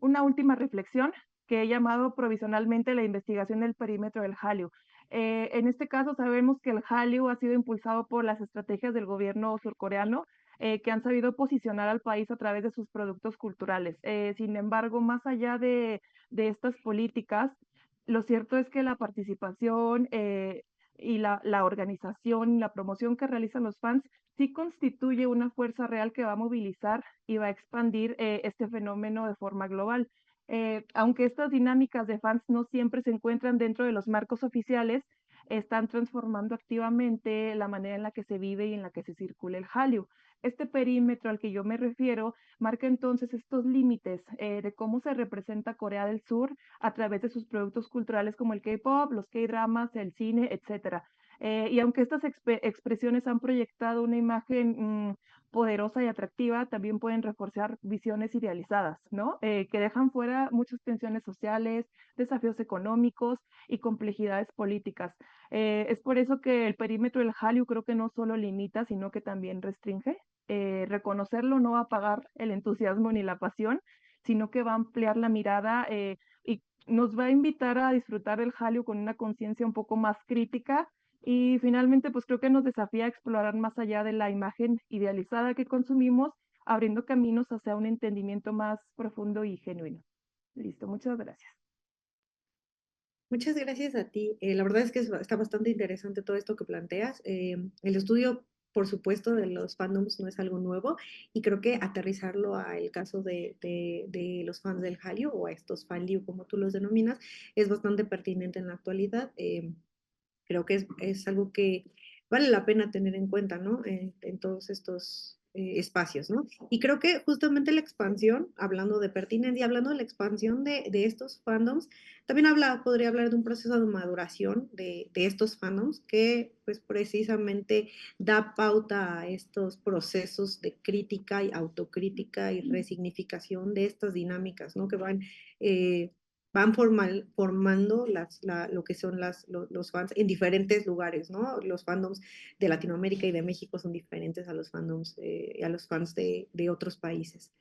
una última reflexión que he llamado provisionalmente la investigación del perímetro del Hallyu. En este caso sabemos que el Hallyu ha sido impulsado por las estrategias del gobierno surcoreano que han sabido posicionar al país a través de sus productos culturales. Sin embargo, más allá de estas políticas, lo cierto es que la participación y la organización y la promoción que realizan los fans sí constituye una fuerza real que va a movilizar y va a expandir este fenómeno de forma global. Aunque estas dinámicas de fans no siempre se encuentran dentro de los marcos oficiales, están transformando activamente la manera en la que se vive y en la que se circula el Hallyu. Este perímetro al que yo me refiero marca entonces estos límites de cómo se representa Corea del Sur a través de sus productos culturales como el K-pop, los K-dramas, el cine, etcétera. Y aunque estas expresiones han proyectado una imagen poderosa y atractiva, también pueden reforzar visiones idealizadas, ¿no? Que dejan fuera muchas tensiones sociales, desafíos económicos y complejidades políticas. Es por eso que el perímetro del Hallyu creo que no solo limita, sino que también restringe. Reconocerlo no va a apagar el entusiasmo ni la pasión, sino que va a ampliar la mirada y nos va a invitar a disfrutar del Hallyu con una conciencia un poco más crítica y finalmente pues creo que nos desafía a explorar más allá de la imagen idealizada que consumimos, abriendo caminos hacia un entendimiento más profundo y genuino. Listo, muchas gracias. Muchas gracias a ti. La verdad es que está bastante interesante todo esto que planteas. El estudio, por supuesto, de los fandoms no es algo nuevo y creo que aterrizarlo al caso de los fans del Hallyu o a estos fanliu, como tú los denominas, es bastante pertinente en la actualidad. Creo que es algo que vale la pena tener en cuenta, ¿no? En todos estos espacios, ¿no? Y creo que justamente la expansión, hablando de pertinencia, hablando de la expansión de estos fandoms, también podría hablar de un proceso de maduración de estos fandoms que pues precisamente da pauta a estos procesos de crítica y autocrítica y resignificación de estas dinámicas, ¿no? Que van formando lo que son los fans en diferentes lugares, ¿no? Los fandoms de Latinoamérica y de México son diferentes a los fandoms, a los fans de otros países.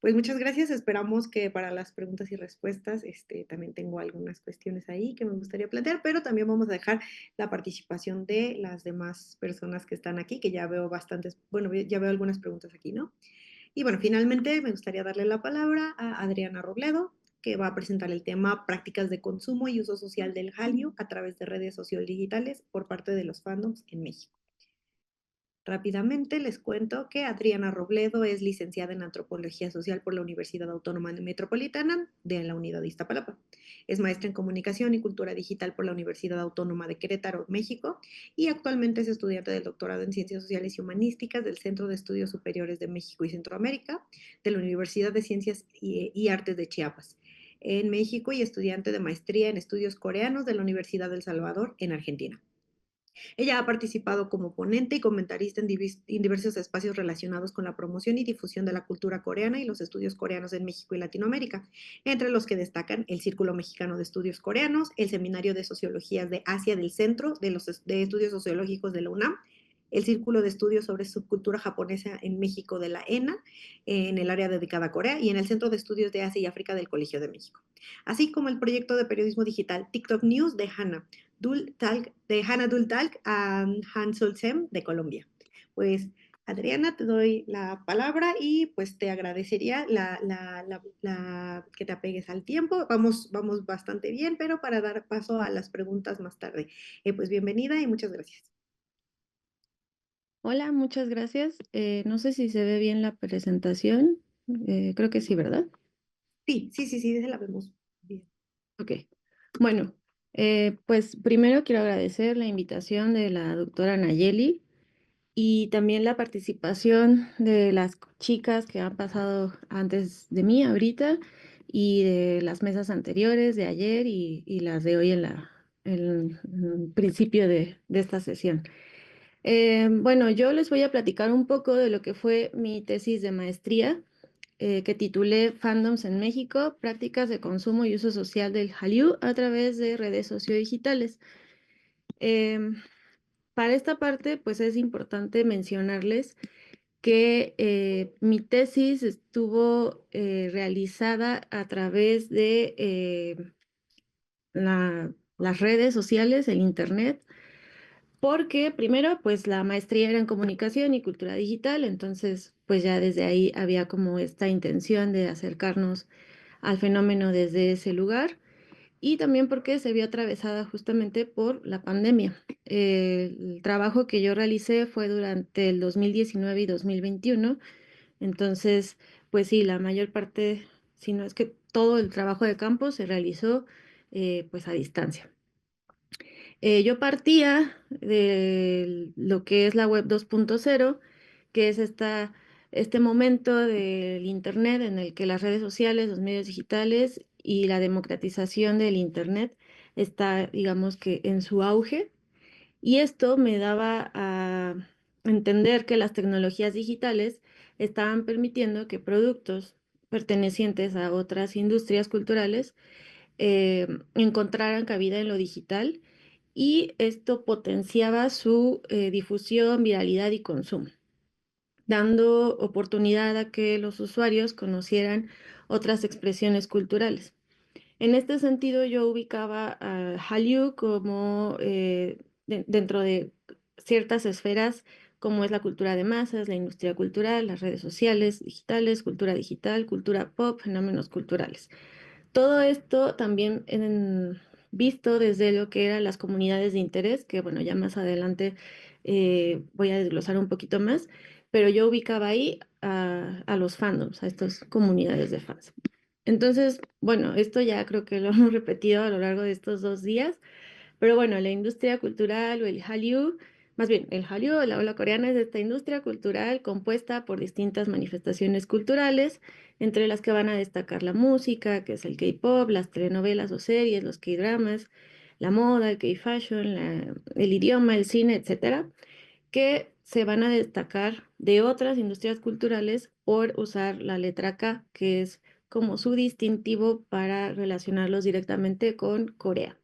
Pues muchas gracias, esperamos que para las preguntas y respuestas también tengo algunas cuestiones ahí que me gustaría plantear, pero también vamos a dejar la participación de las demás personas que están aquí, que ya veo bastantes, bueno, ya veo algunas preguntas aquí, ¿no? Y bueno, finalmente me gustaría darle la palabra a Adriana Robledo, que va a presentar el tema Prácticas de consumo y uso social del Hallyu a través de redes sociodigitales por parte de los fandoms en México. Rápidamente les cuento que Adriana Robledo es licenciada en Antropología Social por la Universidad Autónoma Metropolitana de la Unidad de Iztapalapa. Es maestra en Comunicación y Cultura Digital por la Universidad Autónoma de Querétaro, México, y actualmente es estudiante del doctorado en Ciencias Sociales y Humanísticas del Centro de Estudios Superiores de México y Centroamérica de la Universidad de Ciencias y Artes de Chiapas, en México, y estudiante de maestría en Estudios Coreanos de la Universidad del Salvador, en Argentina. Ella ha participado como ponente y comentarista en diversos espacios relacionados con la promoción y difusión de la cultura coreana y los estudios coreanos en México y Latinoamérica, entre los que destacan el Círculo Mexicano de Estudios Coreanos, el Seminario de Sociologías de Asia del Centro de Estudios Sociológicos de la UNAM, el Círculo de Estudios sobre Subcultura Japonesa en México de la ENA, en el área dedicada a Corea, y en el Centro de Estudios de Asia y África del Colegio de México, así como el proyecto de periodismo digital TikTok News de Hannah Dultalk a Han Sem de Colombia. Pues, Adriana, te doy la palabra y pues te agradecería que te apegues al tiempo. Vamos bastante bien, pero para dar paso a las preguntas más tarde. Pues bienvenida y muchas gracias. Hola, muchas gracias. No sé si se ve bien la presentación. Creo que sí, ¿verdad? Sí, la vemos bien. Ok. Bueno, pues primero quiero agradecer la invitación de la doctora Nayeli y también la participación de las chicas que han pasado antes de mí ahorita y de las mesas anteriores de ayer y las de hoy en el principio de esta sesión. Bueno, yo les voy a platicar un poco de lo que fue mi tesis de maestría, que titulé Fandoms en México, prácticas de consumo y uso social del Hallyu a través de redes sociodigitales. Para esta parte, pues es importante mencionarles que mi tesis estuvo realizada a través de las redes sociales, el Internet, porque primero, pues la maestría era en comunicación y cultura digital, entonces, pues ya desde ahí había como esta intención de acercarnos al fenómeno desde ese lugar y también porque se vio atravesada justamente por la pandemia. El trabajo que yo realicé fue durante el 2019 y 2021, entonces, pues sí, la mayor parte, si no es que todo el trabajo de campo se realizó pues a distancia. Yo partía de lo que es la web 2.0, que es este momento del Internet en el que las redes sociales, los medios digitales y la democratización del Internet está, digamos que, en su auge. Y esto me daba entender que las tecnologías digitales estaban permitiendo que productos pertenecientes a otras industrias culturales encontraran cabida en lo digital y esto potenciaba su difusión, viralidad y consumo, dando oportunidad a que los usuarios conocieran otras expresiones culturales. En este sentido, yo ubicaba a Hallyu como dentro de ciertas esferas, como es la cultura de masas, la industria cultural, las redes sociales, digitales, cultura digital, cultura pop, fenómenos culturales. Todo esto también visto desde lo que eran las comunidades de interés, que bueno, ya más adelante voy a desglosar un poquito más, pero yo ubicaba ahí a los fandoms, a estas comunidades de fans. Entonces, bueno, esto ya creo que lo hemos repetido a lo largo de estos 2 días, pero bueno, la industria cultural o el Hallyu, más bien, el Hallyu o la ola coreana es esta industria cultural compuesta por distintas manifestaciones culturales, entre las que van a destacar la música, que es el K-pop, las telenovelas o series, los K-dramas, la moda, el K-fashion, el idioma, el cine, etcétera, que se van a destacar de otras industrias culturales por usar la letra K, que es como su distintivo para relacionarlos directamente con Corea.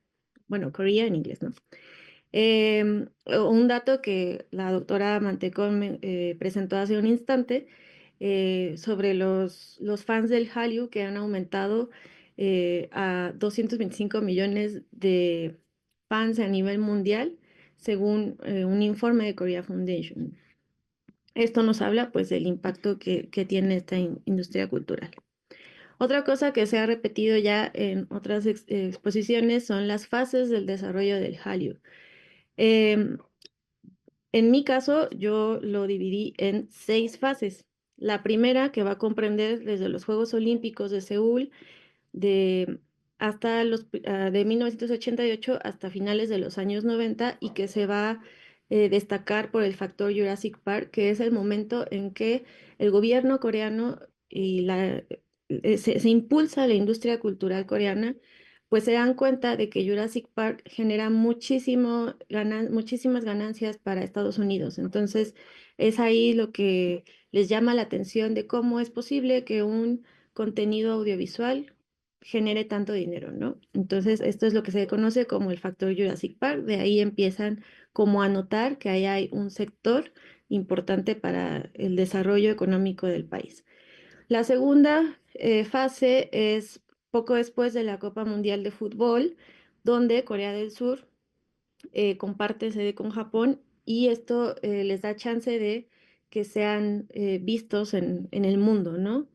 Bueno, Corea en inglés, ¿no? Un dato que la doctora Mantecón presentó hace un instante sobre los fans del Hallyu que han aumentado a 225 millones de fans a nivel mundial, según un informe de Korea Foundation. Esto nos habla pues del impacto que tiene esta industria cultural. Otra cosa que se ha repetido ya en otras exposiciones son las fases del desarrollo del Hallyu. Em, en mi caso, yo lo dividí en 6 fases. La primera, que va a comprender desde los Juegos Olímpicos de Seúl de, de 1988 hasta finales de los años 90 y que se va a destacar por el factor Jurassic Park, que es el momento en que el gobierno coreano y se impulsa la industria cultural coreana, pues se dan cuenta de que Jurassic Park genera muchísimas ganancias para Estados Unidos. Entonces, es ahí lo que les llama la atención de cómo es posible que un contenido audiovisual genere tanto dinero, ¿no? Entonces, esto es lo que se conoce como el factor Jurassic Park. De ahí empiezan como a notar que ahí hay un sector importante para el desarrollo económico del país. La segunda fase es poco después de la Copa Mundial de Fútbol, donde Corea del Sur comparte sede con Japón y esto les da chance de que sean vistos en el mundo, ¿no?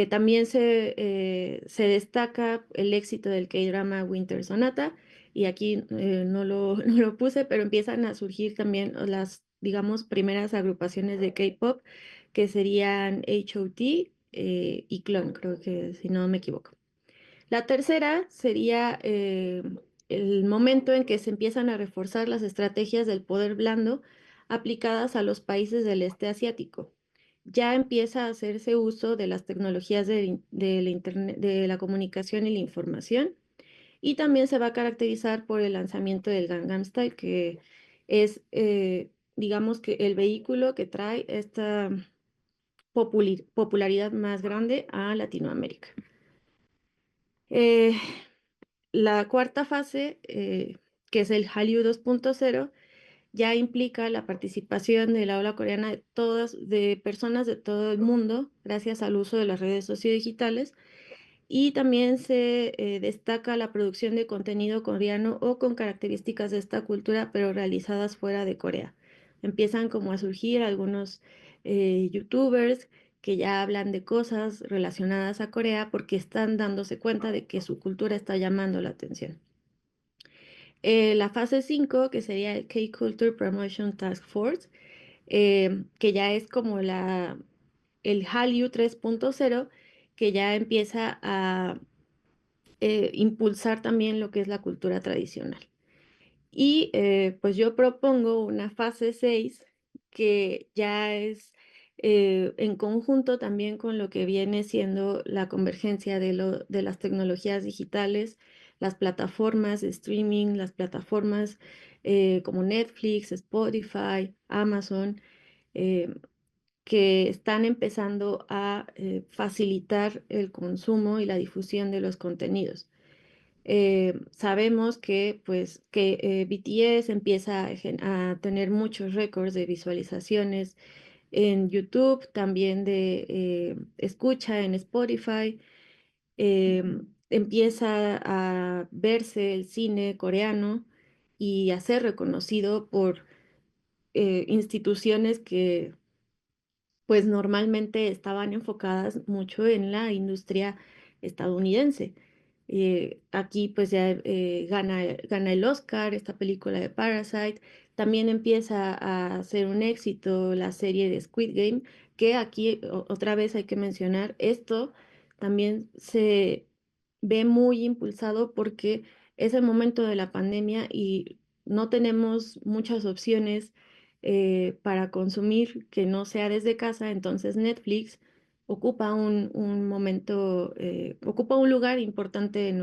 También se destaca el éxito del K-drama Winter Sonata, y aquí no lo puse, pero empiezan a surgir también las, digamos, primeras agrupaciones de K-pop, que serían H.O.T. Y Clone, creo que si no me equivoco. La tercera sería el momento en que se empiezan a reforzar las estrategias del poder blando aplicadas a los países del este asiático. Ya empieza a hacerse uso de las tecnologías de la internet, de la comunicación y la información, y también se va a caracterizar por el lanzamiento del Gangnam Style, que es, digamos que el vehículo que trae esta popularidad más grande a Latinoamérica. Eh, la cuarta fase, que es el Hallyu 2.0, ya implica la participación de la ola coreana de personas de todo el mundo, gracias al uso de las redes sociodigitales, y también se destaca la producción de contenido coreano o con características de esta cultura, pero realizadas fuera de Corea. Empiezan como a surgir algunos youtubers que ya hablan de cosas relacionadas a Corea porque están dándose cuenta de que su cultura está llamando la atención. La fase 5, que sería el K-Culture Promotion Task Force, que ya es como el Hallyu 3.0, que ya empieza a impulsar también lo que es la cultura tradicional. Y pues yo propongo una fase 6 que ya es en conjunto también con lo que viene siendo la convergencia de las tecnologías digitales, las plataformas de streaming, las plataformas como Netflix, Spotify, Amazon, que están empezando a facilitar el consumo y la difusión de los contenidos. Sabemos que, pues, que BTS empieza a tener muchos récords de visualizaciones en YouTube, también de escucha en Spotify. Empieza a verse el cine coreano y a ser reconocido por instituciones que pues normalmente estaban enfocadas mucho en la industria estadounidense. Aquí pues ya gana el Oscar esta película de Parasite. También empieza a ser un éxito la serie de Squid Game, que aquí otra vez hay que mencionar, esto también se ve muy impulsado porque es el momento de la pandemia y no tenemos muchas opciones para consumir que no sea desde casa, entonces Netflix ocupa un momento, ocupa un lugar importante en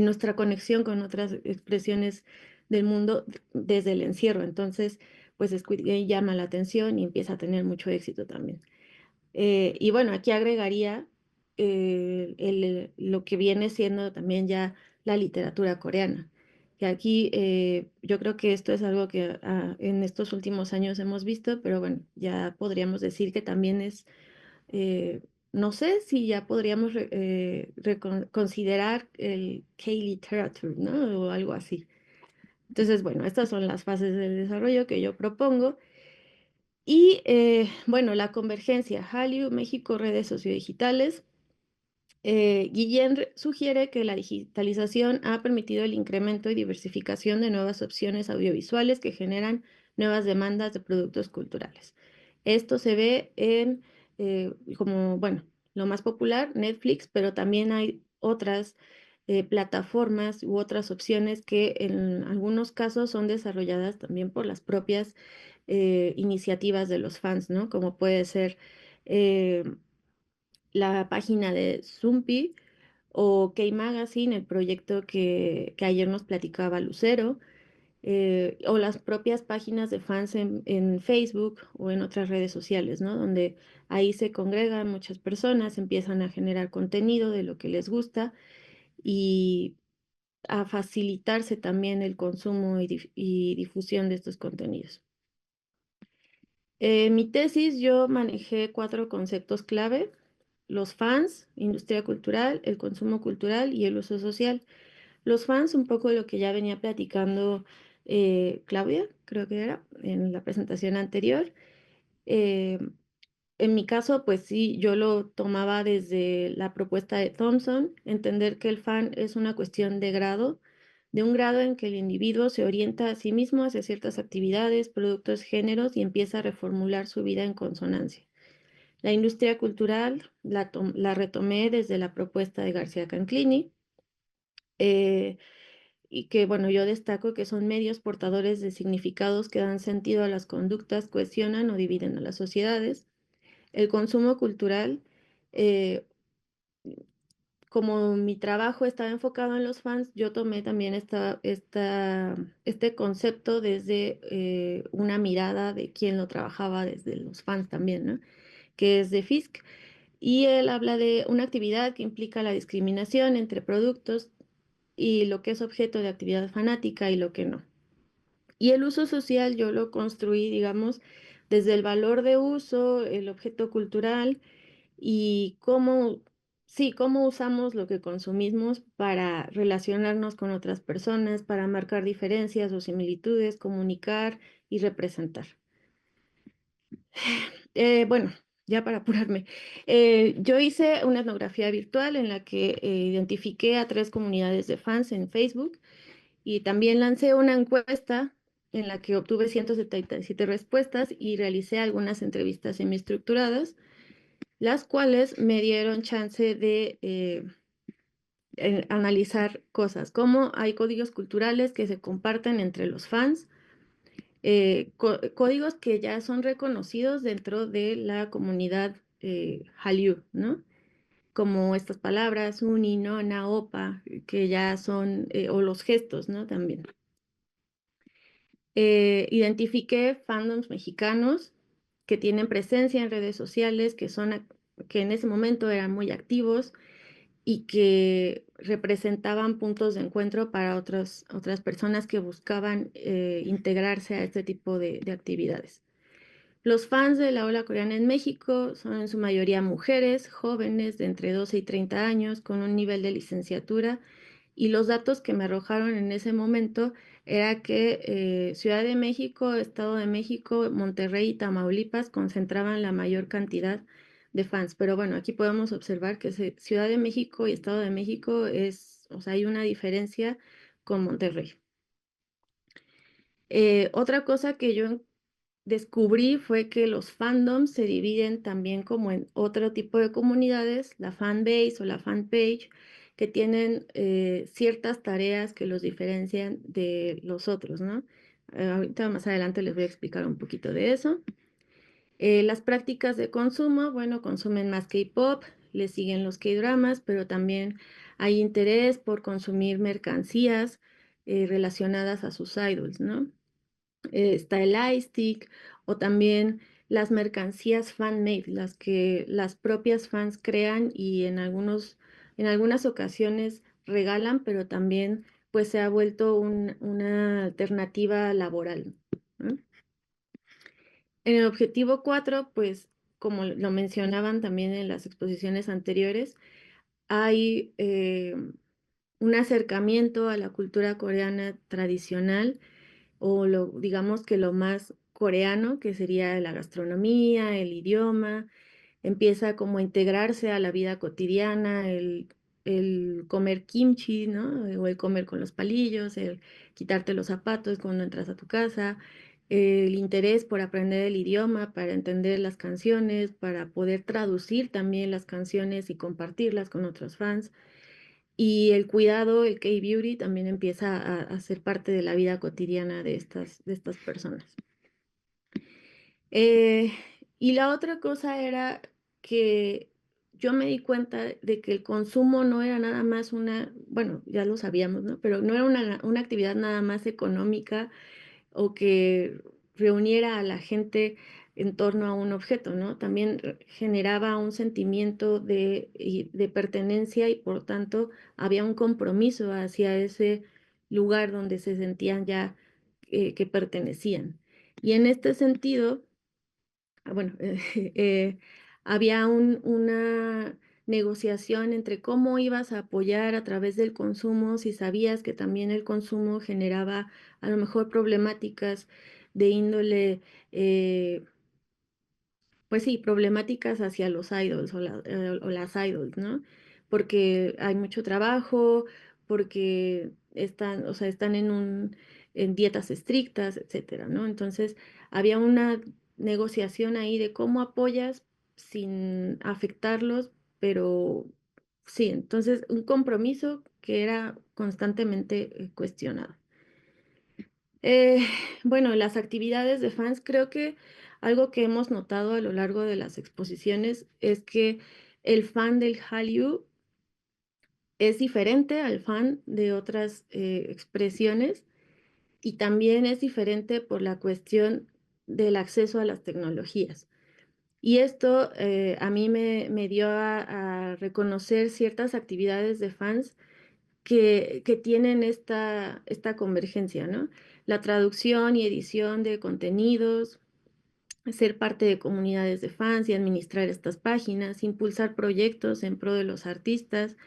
nuestra conexión con otras expresiones del mundo desde el encierro. Entonces, pues Squid Game llama la atención y empieza a tener mucho éxito también. Y bueno, aquí agregaría lo que viene siendo también ya la literatura coreana, que aquí yo creo que esto es algo que en estos últimos años hemos visto, pero bueno, ya podríamos decir que también es, eh, no sé si ya podríamos considerar el K-literature, ¿no? O algo así. Entonces, bueno, estas son las fases del desarrollo que yo propongo. Y bueno, la convergencia, Hallyu, México, redes sociodigitales. Guillén sugiere que la digitalización ha permitido el incremento y diversificación de nuevas opciones audiovisuales que generan nuevas demandas de productos culturales. Esto se ve en, como, bueno, lo más popular, Netflix, pero también hay otras plataformas u otras opciones que en algunos casos son desarrolladas también por las propias iniciativas de los fans, ¿no? Como puede ser la página de Zumpi o K-Magazine, el proyecto que ayer nos platicaba Lucero, o las propias páginas de fans en Facebook o en otras redes sociales, ¿no? Donde ahí se congregan muchas personas, empiezan a generar contenido de lo que les gusta y a facilitarse también el consumo y difusión de estos contenidos. En mi tesis yo manejé 4 conceptos clave: los fans, industria cultural, el consumo cultural y el uso social. Los fans, un poco lo que ya venía platicando Claudia, creo que era, en la presentación anterior. Eh, en mi caso, pues sí, yo lo tomaba desde la propuesta de Thompson, entender que el fan es una cuestión de grado, de un grado en que el individuo se orienta a sí mismo hacia ciertas actividades, productos, géneros y empieza a reformular su vida en consonancia. La industria cultural la retomé desde la propuesta de García Canclini, eh, y que, bueno, yo destaco que son medios portadores de significados que dan sentido a las conductas, cohesionan o dividen a las sociedades. El consumo cultural, eh, como mi trabajo estaba enfocado en los fans, yo tomé también este concepto desde una mirada de quien lo trabajaba, desde los fans también, ¿no? Que es de Fisk. Y él habla de una actividad que implica la discriminación entre productos y lo que es objeto de actividad fanática y lo que no. Y el uso social yo lo construí, digamos, desde el valor de uso, el objeto cultural y cómo, sí, cómo usamos lo que consumimos para relacionarnos con otras personas, para marcar diferencias o similitudes, comunicar y representar. Bueno, ya para apurarme, yo hice una etnografía virtual en la que identifiqué a 3 comunidades de fans en Facebook y también lancé una encuesta en la que obtuve 177 respuestas y realicé algunas entrevistas semiestructuradas, las cuales me dieron chance de analizar cosas, como hay códigos culturales que se comparten entre los fans, códigos que ya son reconocidos dentro de la comunidad Hallyu, ¿no? Como estas palabras, uni, nona, opa, que ya son, o los gestos, ¿no? También. Identifiqué fandoms mexicanos que tienen presencia en redes sociales, que en ese momento eran muy activos y que representaban puntos de encuentro para otras personas que buscaban integrarse a este tipo de actividades. Los fans de la ola coreana en México son en su mayoría mujeres, jóvenes de entre 12 y 30 años, con un nivel de licenciatura, y los datos que me arrojaron en ese momento era que Ciudad de México, Estado de México, Monterrey y Tamaulipas concentraban la mayor cantidad de fans. Pero bueno, aquí podemos observar que Ciudad de México y Estado de México o sea, hay una diferencia con Monterrey. Otra cosa que yo descubrí fue que los fandoms se dividen también como en otro tipo de comunidades, la fanbase o la fanpage, que tienen ciertas tareas que los diferencian de los otros, ¿no? Ahorita más adelante les voy a explicar un poquito de eso. Las prácticas de consumo, bueno, consumen más K-pop, le siguen los K-dramas, pero también hay interés por consumir mercancías relacionadas a sus idols, ¿no? Está el iStick o también las mercancías fan-made, las que las propias fans crean y en algunas ocasiones regalan, pero también pues se ha vuelto una alternativa laboral, ¿no? En el objetivo 4, pues como lo mencionaban también en las exposiciones anteriores, hay un acercamiento a la cultura coreana tradicional o digamos que lo más coreano, que sería la gastronomía, el idioma, empieza como a integrarse a la vida cotidiana, el comer kimchi, ¿no? O el comer con los palillos, el quitarte los zapatos cuando entras a tu casa, el interés por aprender el idioma, para entender las canciones, para poder traducir también las canciones y compartirlas con otros fans. Y el cuidado, el K-beauty, también empieza a ser parte de la vida cotidiana de estas personas. Eh, y la otra cosa era que yo me di cuenta de que el consumo no era nada más bueno, ya lo sabíamos, ¿no? Pero no era una actividad nada más económica o que reuniera a la gente en torno a un objeto, ¿no? También generaba un sentimiento de pertenencia y por tanto había un compromiso hacia ese lugar donde se sentían ya que pertenecían. Y en este sentido, bueno, había una negociación entre cómo ibas a apoyar a través del consumo, si sabías que también el consumo generaba a lo mejor problemáticas de índole, pues sí, problemáticas hacia los idols o las idols, ¿no? Porque hay mucho trabajo, porque están, o sea, están en dietas estrictas, etcétera, ¿no? Entonces, había una negociación ahí de cómo apoyas sin afectarlos, pero sí, entonces un compromiso que era constantemente cuestionado. Eh, bueno, las actividades de fans, creo que algo que hemos notado a lo largo de las exposiciones es que el fan del Hallyu es diferente al fan de otras expresiones y también es diferente por la cuestión del acceso a las tecnologías. Y esto a mí me dio a reconocer ciertas actividades de fans que tienen esta convergencia, ¿no? La traducción y edición de contenidos, ser parte de comunidades de fans y administrar estas páginas, impulsar proyectos en pro de los artistas,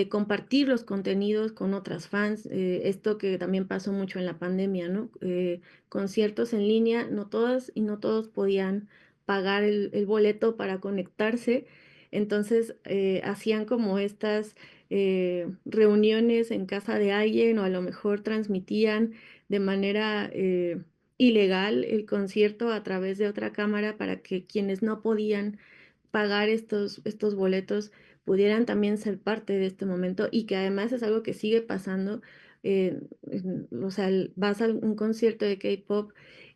compartir los contenidos con otras fans, esto que también pasó mucho en la pandemia, ¿no? Conciertos en línea, no todas y no todos podían pagar el boleto para conectarse, entonces hacían como estas reuniones en casa de alguien o a lo mejor transmitían de manera ilegal el concierto a través de otra cámara para que quienes no podían pagar estos boletos pudieran también ser parte de este momento y que además es algo que sigue pasando. O sea, vas a un concierto de K-pop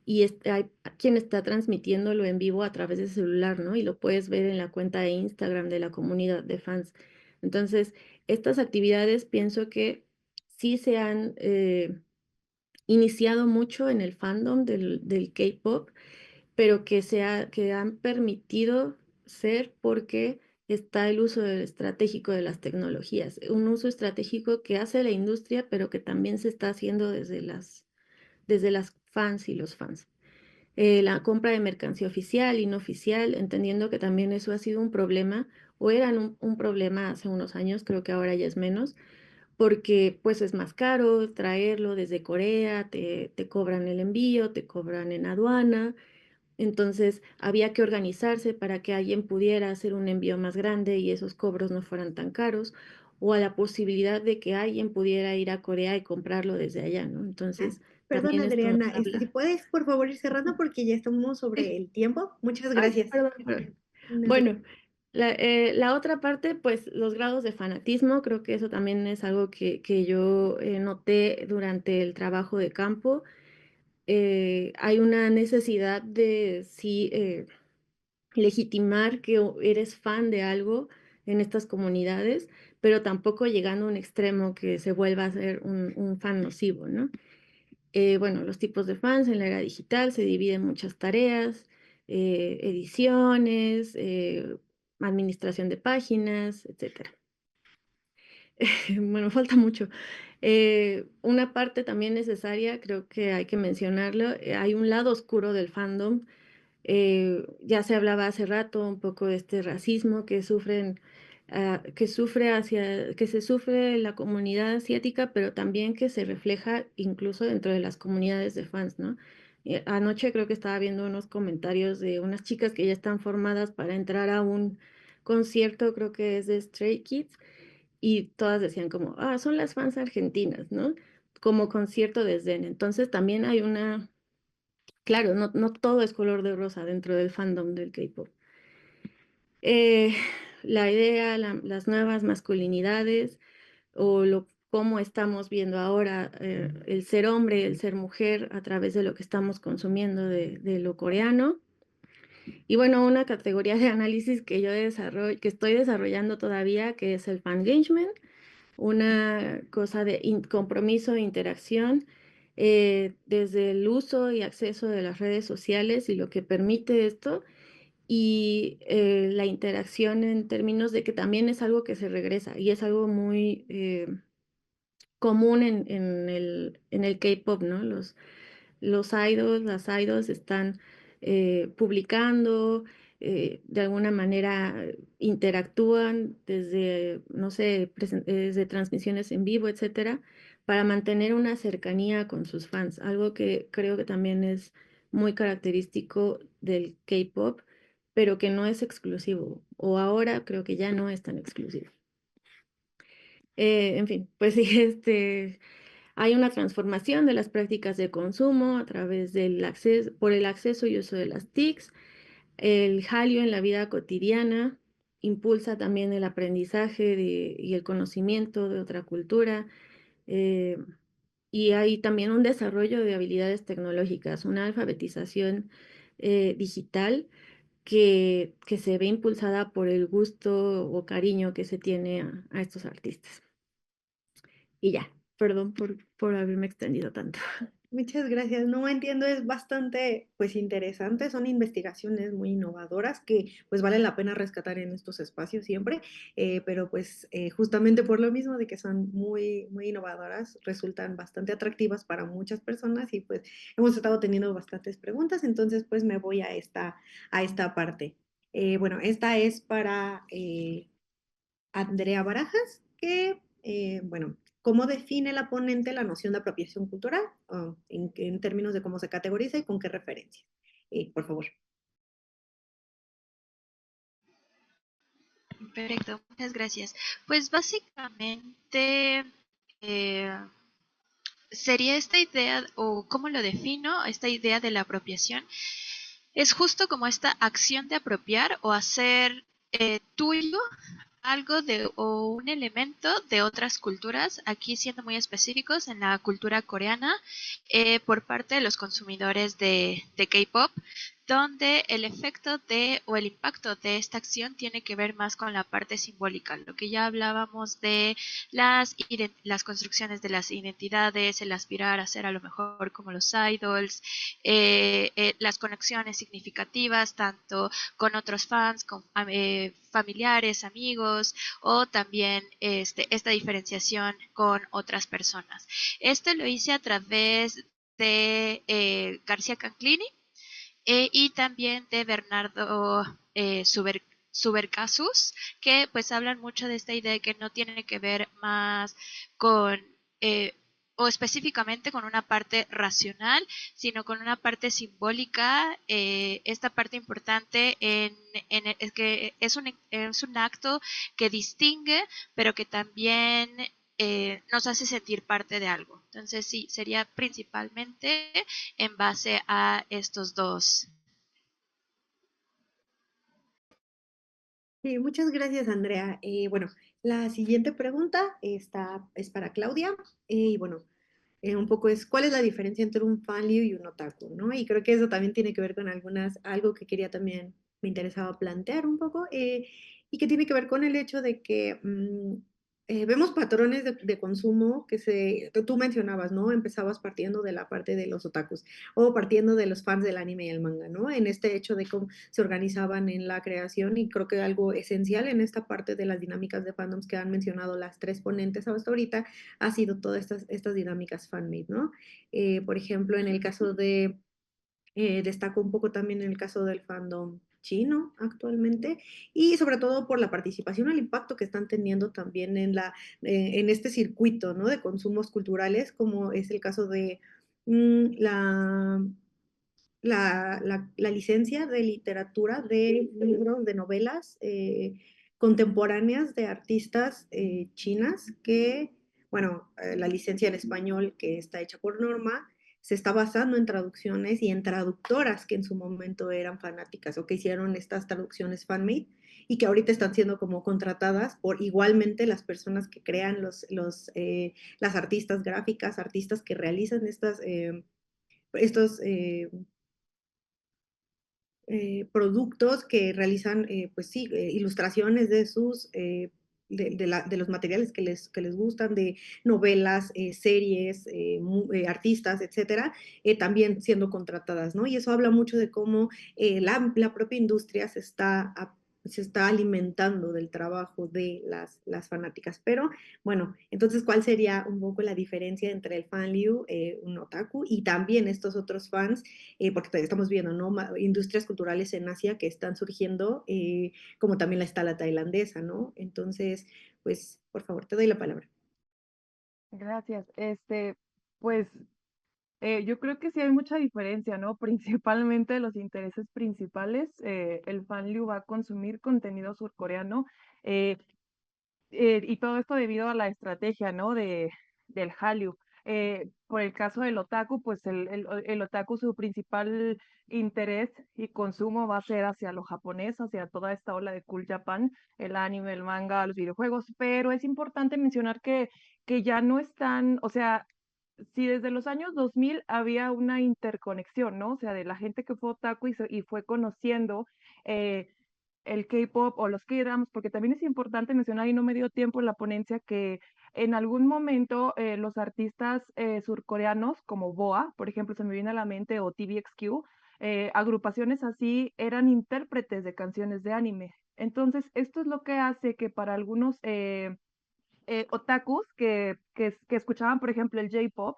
y hay quien está transmitiéndolo en vivo a través de celular, ¿no? Y lo puedes ver en la cuenta de Instagram de la comunidad de fans. Entonces, estas actividades pienso que sí se han iniciado mucho en el fandom del K-pop, pero que han permitido ser porque está el uso estratégico de las tecnologías, un uso estratégico que hace la industria, pero que también se está haciendo desde las fans y los fans. La compra de mercancía oficial y no oficial, entendiendo que también eso ha sido un problema, o era un problema hace unos años, creo que ahora ya es menos, porque pues es más caro traerlo desde Corea, te cobran el envío, te cobran en aduana, entonces había que organizarse para que alguien pudiera hacer un envío más grande y esos cobros no fueran tan caros, o a la posibilidad de que alguien pudiera ir a Corea y comprarlo desde allá, ¿no? Entonces, Perdón, también esto nos Adriana, si habla. puedes por favor ir cerrando porque ya estamos sobre Sí. el tiempo. Muchas Ay, gracias. perdón, perdón. No te- Bueno, la otra parte, pues los grados de fanatismo, creo que eso también es algo que yo noté durante el trabajo de campo. Hay una necesidad de sí legitimar que eres fan de algo en estas comunidades, pero tampoco llegando a un extremo que se vuelva a ser un fan nocivo, ¿no? Bueno, los tipos de fans en la era digital se dividen en muchas tareas, ediciones, administración de páginas, etcétera. Bueno, falta mucho. Una parte también necesaria, creo que hay que mencionarlo, hay un lado oscuro del fandom. Ya se hablaba hace rato un poco de este racismo que que se sufre la comunidad asiática, pero también que se refleja incluso dentro de las comunidades de fans, ¿no? Anoche creo que estaba viendo unos comentarios de unas chicas que ya están formadas para entrar a un concierto, creo que es de Stray Kids, y todas decían como, ah, son las fans argentinas, ¿no? Como concierto de Zen. Entonces también hay una, claro, no todo es color de rosa dentro del fandom del K-pop. Eh, la idea, las nuevas masculinidades o cómo estamos viendo ahora el ser hombre, el ser mujer a través de lo que estamos consumiendo de lo coreano. Y bueno, una categoría de análisis que que estoy desarrollando todavía, que es el fangagement, una cosa de compromiso e interacción desde el uso y acceso de las redes sociales y lo que permite esto, y la interacción en términos de que también es algo que se regresa y es algo muy común en el K-pop, ¿no? Los idols, las idols están publicando, de alguna manera interactúan desde, no sé, desde transmisiones en vivo, etcétera, para mantener una cercanía con sus fans, algo que creo que también es muy característico del K-pop, pero que no es exclusivo, o ahora creo que ya no es tan exclusivo. En fin, pues sí, hay una transformación de las prácticas de consumo a través del acceso, por el acceso y uso de las TICs. El Hallyu en la vida cotidiana impulsa también el aprendizaje y el conocimiento de otra cultura. eh, y hay también un desarrollo de habilidades tecnológicas, una alfabetización digital que se ve impulsada por el gusto o cariño que se tiene a estos artistas. Y ya, perdón por haberme extendido tanto. Muchas gracias. No entiendo, es bastante pues interesante. Son investigaciones muy innovadoras que pues vale la pena rescatar en estos espacios siempre, pero pues justamente por lo mismo de que son muy innovadoras, resultan bastante atractivas para muchas personas y pues hemos estado teniendo bastantes preguntas, entonces pues me voy a esta parte. Bueno, esta es para Andrea Barajas, que, bueno, ¿cómo define la ponente la noción de apropiación cultural? En términos de cómo se categoriza y con qué referencia. Por favor. Perfecto, muchas gracias. Pues básicamente eh, sería esta idea, o cómo lo defino, esta idea de la apropiación, es justo como esta acción de apropiar o hacer tuyo algo de o un elemento de otras culturas, aquí siendo muy específicos en la cultura coreana, por parte de los consumidores de K-pop, donde el efecto de o el impacto de esta acción tiene que ver más con la parte simbólica, lo que ya hablábamos de las construcciones de las identidades, el aspirar a ser a lo mejor como los idols, las conexiones significativas tanto con otros fans, con familiares, amigos, o también esta diferenciación con otras personas. Esto lo hice a través de García Canclini y también de Bernardo Subercasus, que pues hablan mucho de esta idea de que no tiene que ver más con o específicamente con una parte racional, sino con una parte simbólica. Esta parte importante es que es un acto que distingue, pero que también nos hace sentir parte de algo. Entonces sí, sería principalmente en base a estos dos. Sí, muchas gracias, Andrea. Bueno, la siguiente pregunta es para Claudia. Y bueno, un poco es, ¿cuál es la diferencia entre un fanliu y un otaku, ¿no? Y creo que eso también tiene que ver con algo que quería también, me interesaba plantear un poco, y que tiene que ver con el hecho de que vemos patrones de consumo tú mencionabas, ¿no? Empezabas partiendo de la parte de los otakus o partiendo de los fans del anime y el manga, ¿no? En este hecho de cómo se organizaban en la creación y creo que algo esencial en esta parte de las dinámicas de fandoms que han mencionado las tres ponentes hasta ahorita ha sido todas estas dinámicas fan-made, ¿no? Por ejemplo, en el caso destaco un poco también en el caso del fandom chino actualmente y sobre todo por la participación, el impacto que están teniendo también en este circuito, ¿no? De consumos culturales, como es el caso de la la licencia de literatura de libros, de novelas contemporáneas de artistas chinas que, bueno, la licencia en español que está hecha por Norma se está basando en traducciones y en traductoras que en su momento eran fanáticas o que hicieron estas traducciones fan-made y que ahorita están siendo como contratadas por igualmente las personas que crean las artistas gráficas, artistas que realizan estos productos que realizan, pues sí, ilustraciones de de los materiales que les gustan, de novelas, series, artistas, etcétera, también siendo contratadas, ¿no? Y eso habla mucho de cómo la propia industria se está alimentando del trabajo de las fanáticas. Pero, bueno, entonces, ¿cuál sería un poco la diferencia entre el fanliu, un otaku, y también estos otros fans porque estamos viendo, ¿no? Industrias culturales en Asia que están surgiendo, como también está la tailandesa, ¿no? Entonces, pues, por favor, te doy la palabra. Gracias. Pues yo creo que sí hay mucha diferencia, ¿no? Principalmente los intereses principales. El Fanliu va a consumir contenido surcoreano eh, y todo esto debido a la estrategia, ¿no? Del Hallyu. Por el caso del otaku, pues el otaku su principal interés y consumo va a ser hacia lo japonés, hacia toda esta ola de Cool Japan, el anime, el manga, los videojuegos, pero es importante mencionar que ya no están, o sea, si desde los años 2000 había una interconexión, ¿no? O sea, de la gente que fue otaku y fue conociendo eh, el K-pop o los K-dramas, porque también es importante mencionar, y no me dio tiempo en la ponencia, que en algún momento los artistas surcoreanos como BoA, por ejemplo, se me viene a la mente, o TVXQ, agrupaciones así eran intérpretes de canciones de anime. Entonces, esto es lo que hace que para algunos otakus que escuchaban, por ejemplo, el J-pop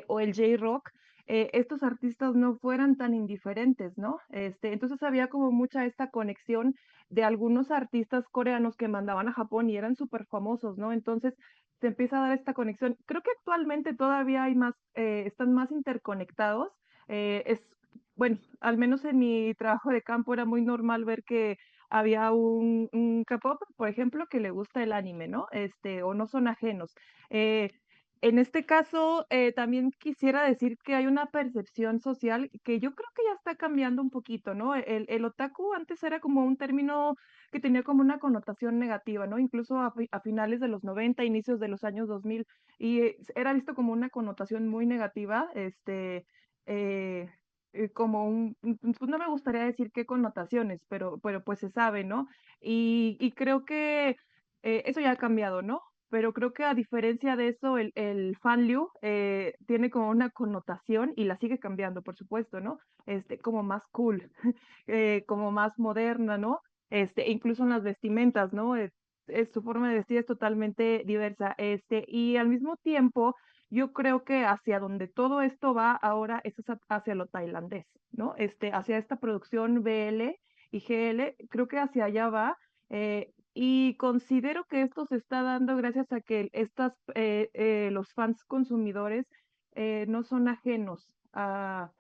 o el J-rock, estos artistas no fueran tan indiferentes, ¿no? Entonces había como mucha esta conexión de algunos artistas coreanos que mandaban a Japón y eran súper famosos, ¿no? Entonces se empieza a dar esta conexión. Creo que actualmente todavía hay más, están más interconectados. Bueno, al menos en mi trabajo de campo era muy normal ver que había un K-pop, por ejemplo, que le gusta el anime, ¿no? O no son ajenos. Eh, en este caso, también quisiera decir que hay una percepción social que yo creo que ya está cambiando un poquito, ¿no? El otaku antes era como un término que tenía como una connotación negativa, ¿no? Incluso a finales de los 90, inicios de los años 2000, y era visto como una connotación muy negativa, eh, como pues no me gustaría decir qué connotaciones, pero pues se sabe, ¿no? Y creo que eso ya ha cambiado, ¿no? Pero creo que a diferencia de eso, el Fanliu tiene como una connotación y la sigue cambiando, por supuesto, ¿no? Como más cool, como más moderna, ¿no? Incluso en las vestimentas, ¿no? Su forma de vestir es totalmente diversa, y al mismo tiempo yo creo que hacia donde todo esto va ahora es hacia lo tailandés, ¿no? Hacia esta producción BL y GL, creo que hacia allá va. Y considero que esto se está dando gracias a que los fans consumidores no son ajenos a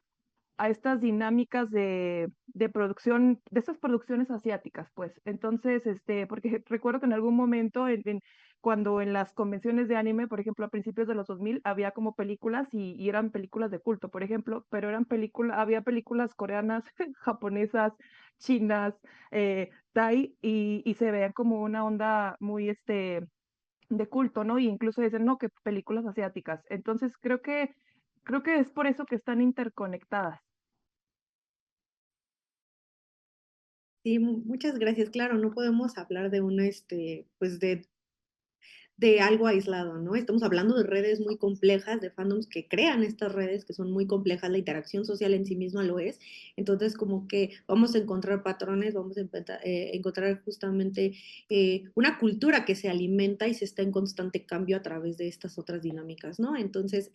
estas dinámicas de producción, de estas producciones asiáticas, pues. Entonces, porque recuerdo que en algún momento, cuando en las convenciones de anime, por ejemplo, a principios de los 2000, había como películas y eran películas de culto, por ejemplo, pero había películas coreanas, japonesas, chinas, Thai, y se veían como una onda muy, de culto, ¿no? Y incluso dicen, no, que películas asiáticas. Entonces, creo que es por eso que están interconectadas. Sí, muchas gracias. Claro, no podemos hablar de una, pues de algo aislado, ¿no? Estamos hablando de redes muy complejas, de fandoms que crean estas redes, que son muy complejas, la interacción social en sí misma lo es. Entonces, como que vamos a encontrar patrones, vamos a encontrar justamente una cultura que se alimenta y se está en constante cambio a través de estas otras dinámicas, ¿no? Entonces,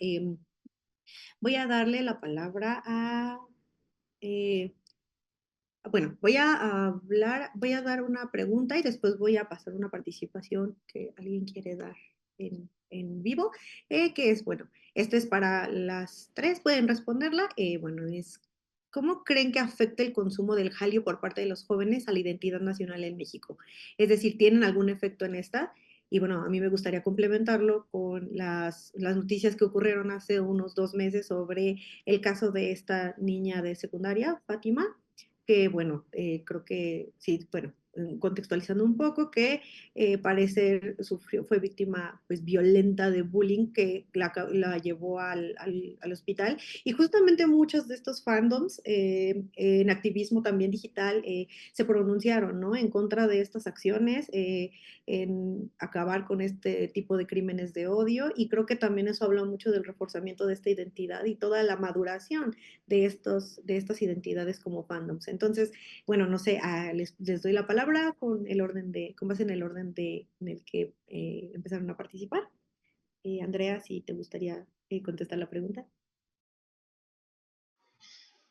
voy a darle la palabra a... eh, bueno, voy a dar una pregunta y después voy a pasar una participación que alguien quiere dar en vivo, que es, bueno, esta es para las tres, pueden responderla. Bueno, es, ¿cómo creen que afecta el consumo del jalio por parte de los jóvenes a la identidad nacional en México? Es decir, ¿tienen algún efecto en esta? Y bueno, a mí me gustaría complementarlo con las noticias que ocurrieron hace unos 2 meses sobre el caso de esta niña de secundaria, Fátima, que bueno, creo que sí, bueno, contextualizando un poco, que parece fue víctima pues violenta de bullying que la llevó al hospital. Y justamente muchos de estos fandoms en activismo también digital se pronunciaron, ¿no? En contra de estas acciones, en acabar con este tipo de crímenes de odio. Y creo que también eso habla mucho del reforzamiento de esta identidad y toda la maduración de estas identidades como fandoms. Entonces, bueno, no sé, les doy la palabra con base en el orden en el que empezaron a participar. Andrea, si te gustaría contestar la pregunta.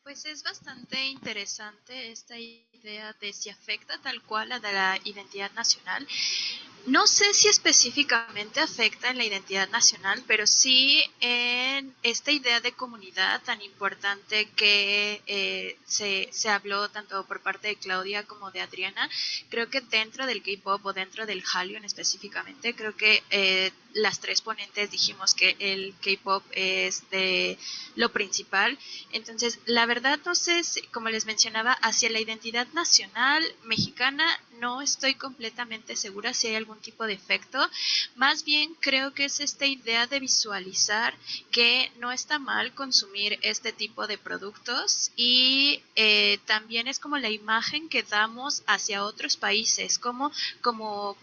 Pues es bastante interesante esta idea de si afecta tal cual a la identidad nacional. No sé si específicamente afecta en la identidad nacional, pero sí en esta idea de comunidad tan importante que se habló tanto por parte de Claudia como de Adriana. Creo que dentro del K-pop o dentro del Hallyu específicamente, creo que las tres ponentes dijimos que el K-pop es de lo principal. Entonces, la verdad no sé, como les mencionaba, hacia la identidad nacional mexicana no estoy completamente segura si hay algún tipo de efecto. Más bien creo que es esta idea de visualizar que no está mal consumir este tipo de productos y también es como la imagen que damos hacia otros países, como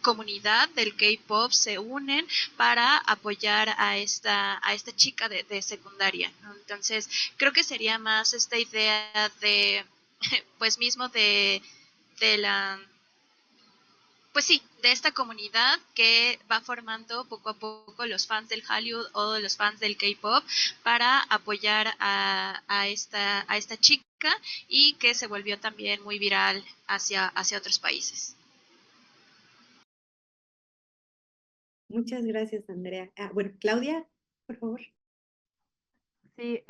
comunidad del K-pop se unen para apoyar a esta chica de secundaria, ¿no? Entonces creo que sería más esta idea de pues mismo de la pues sí, de esta comunidad que va formando poco a poco los fans del Hallyu o los fans del K-pop para apoyar a esta chica y que se volvió también muy viral hacia otros países. Muchas gracias, Andrea. Bueno, Claudia, por favor. Sí,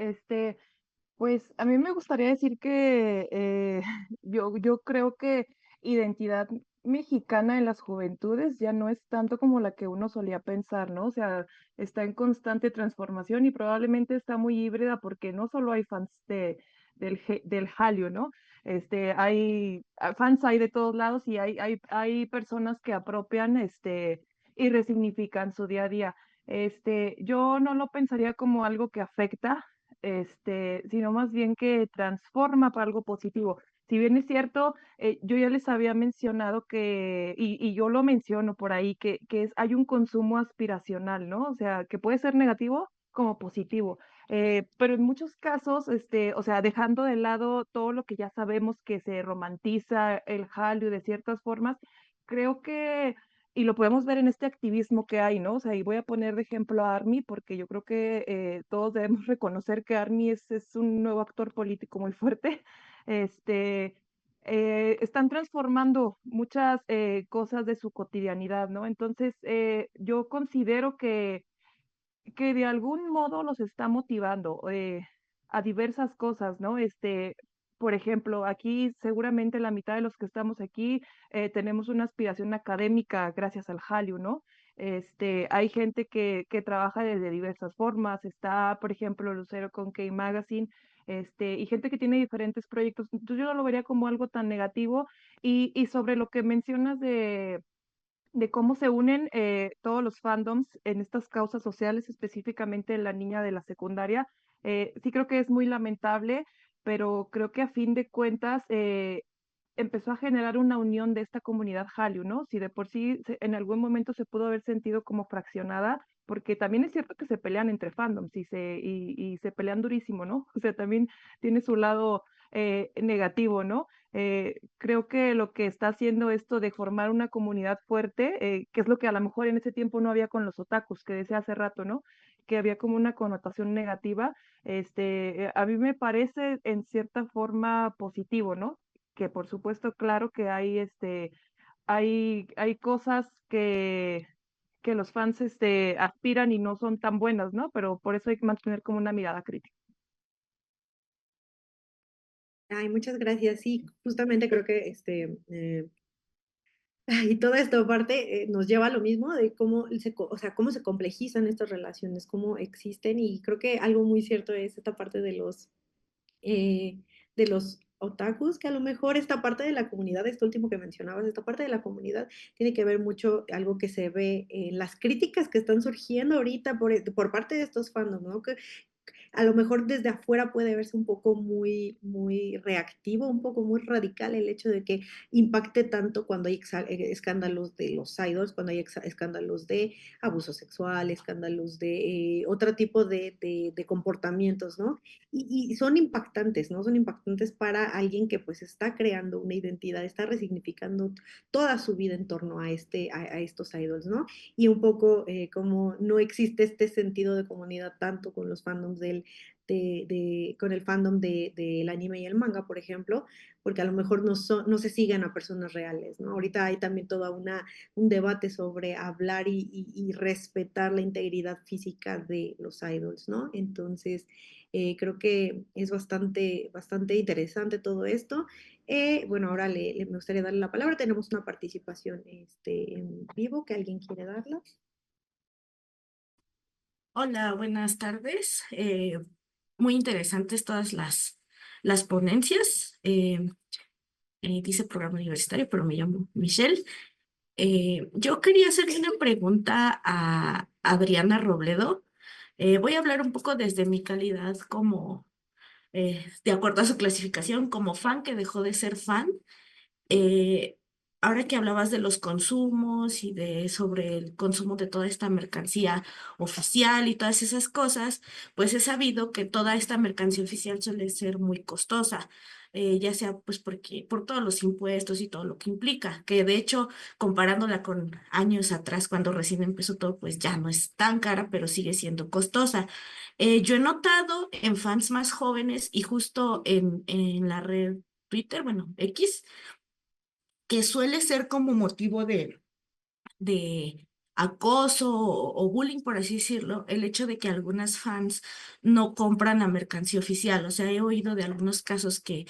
pues a mí me gustaría decir que yo creo que identidad mexicana en las juventudes ya no es tanto como la que uno solía pensar, ¿no? O sea, está en constante transformación y probablemente está muy híbrida porque no solo hay fans del Hallyu, ¿no? Fans hay de todos lados y hay personas que apropian, y resignifican su día a día. Yo no lo pensaría como algo que afecta sino más bien que transforma para algo positivo. Si bien es cierto, yo ya les había mencionado y yo lo menciono por ahí, hay un consumo aspiracional, ¿no? O sea, que puede ser negativo como positivo. Pero en muchos casos, o sea, dejando de lado todo lo que ya sabemos que se romantiza el Hallyu de ciertas formas, creo que, y lo podemos ver en este activismo que hay, ¿no? O sea, y voy a poner de ejemplo a Army, porque yo creo que todos debemos reconocer que Army es un nuevo actor político muy fuerte. Este, están transformando muchas cosas de su cotidianidad, ¿no? Entonces, yo considero que de algún modo los está motivando a diversas cosas, ¿no? Por ejemplo, aquí seguramente la mitad de los que estamos aquí tenemos una aspiración académica gracias al Hallyu, ¿no? Hay gente que trabaja de diversas formas, está, por ejemplo, Lucero con K-Magazine, y gente que tiene diferentes proyectos. Entonces yo no lo vería como algo tan negativo. Y sobre lo que mencionas de cómo se unen todos los fandoms en estas causas sociales, específicamente la niña de la secundaria. Sí creo que es muy lamentable, pero creo que a fin de cuentas empezó a generar una unión de esta comunidad Hallyu, ¿no? Si de por sí en algún momento se pudo haber sentido como fraccionada, porque también es cierto que se pelean entre fandoms y se pelean durísimo, ¿no? O sea, también tiene su lado negativo, ¿no? Creo que lo que está haciendo esto de formar una comunidad fuerte, que es lo que a lo mejor en ese tiempo no había con los otakus, que decía hace rato, ¿no? Que había como una connotación negativa, a mí me parece en cierta forma positivo, ¿no? Que por supuesto, claro que hay cosas que los fans aspiran y no son tan buenas, ¿no? Pero por eso hay que mantener como una mirada crítica. Ay, muchas gracias. Sí, justamente creo que y todo esto aparte nos lleva a lo mismo de cómo o sea, cómo se complejizan estas relaciones, cómo existen, y creo que algo muy cierto es esta parte de los otakus, que a lo mejor esta parte de la comunidad, esto último que mencionabas, esta parte de la comunidad tiene que ver mucho algo que se ve en las críticas que están surgiendo ahorita por parte de estos fandoms, ¿no? Que a lo mejor desde afuera puede verse un poco muy reactivo, un poco muy radical el hecho de que impacte tanto cuando hay escándalos de los idols, cuando hay escándalos de abuso sexual, escándalos de otro tipo de comportamientos, ¿no? Y son impactantes, ¿no? Son impactantes para alguien que pues está creando una identidad, está resignificando toda su vida en torno a estos idols, ¿no? Y un poco como no existe este sentido de comunidad tanto con los fandoms con el fandom del anime y el manga, por ejemplo, porque a lo mejor no se siguen a personas reales, ¿no? Ahorita hay también un debate sobre hablar y respetar la integridad física de los idols, ¿no? Entonces, creo que es bastante interesante todo esto. Bueno, ahora me gustaría darle la palabra. Tenemos una participación en vivo que alguien quiere darla. Hola, buenas tardes. Muy interesantes todas las ponencias. Dice programa universitario, pero me llamo Michelle. Yo quería hacerle una pregunta a Adriana Robledo. Voy a hablar un poco desde mi calidad como, de acuerdo a su clasificación, como fan que dejó de ser fan. Eh, Ahora que hablabas de los consumos y sobre el consumo de toda esta mercancía oficial y todas esas cosas, pues he sabido que toda esta mercancía oficial suele ser muy costosa, ya sea pues por todos los impuestos y todo lo que implica, que de hecho comparándola con años atrás cuando recién empezó todo, pues ya no es tan cara, pero sigue siendo costosa. Yo he notado en fans más jóvenes y justo en la red Twitter, bueno, X, que suele ser como motivo de acoso o bullying, por así decirlo, el hecho de que algunas fans no compran la mercancía oficial. O sea, he oído de algunos casos que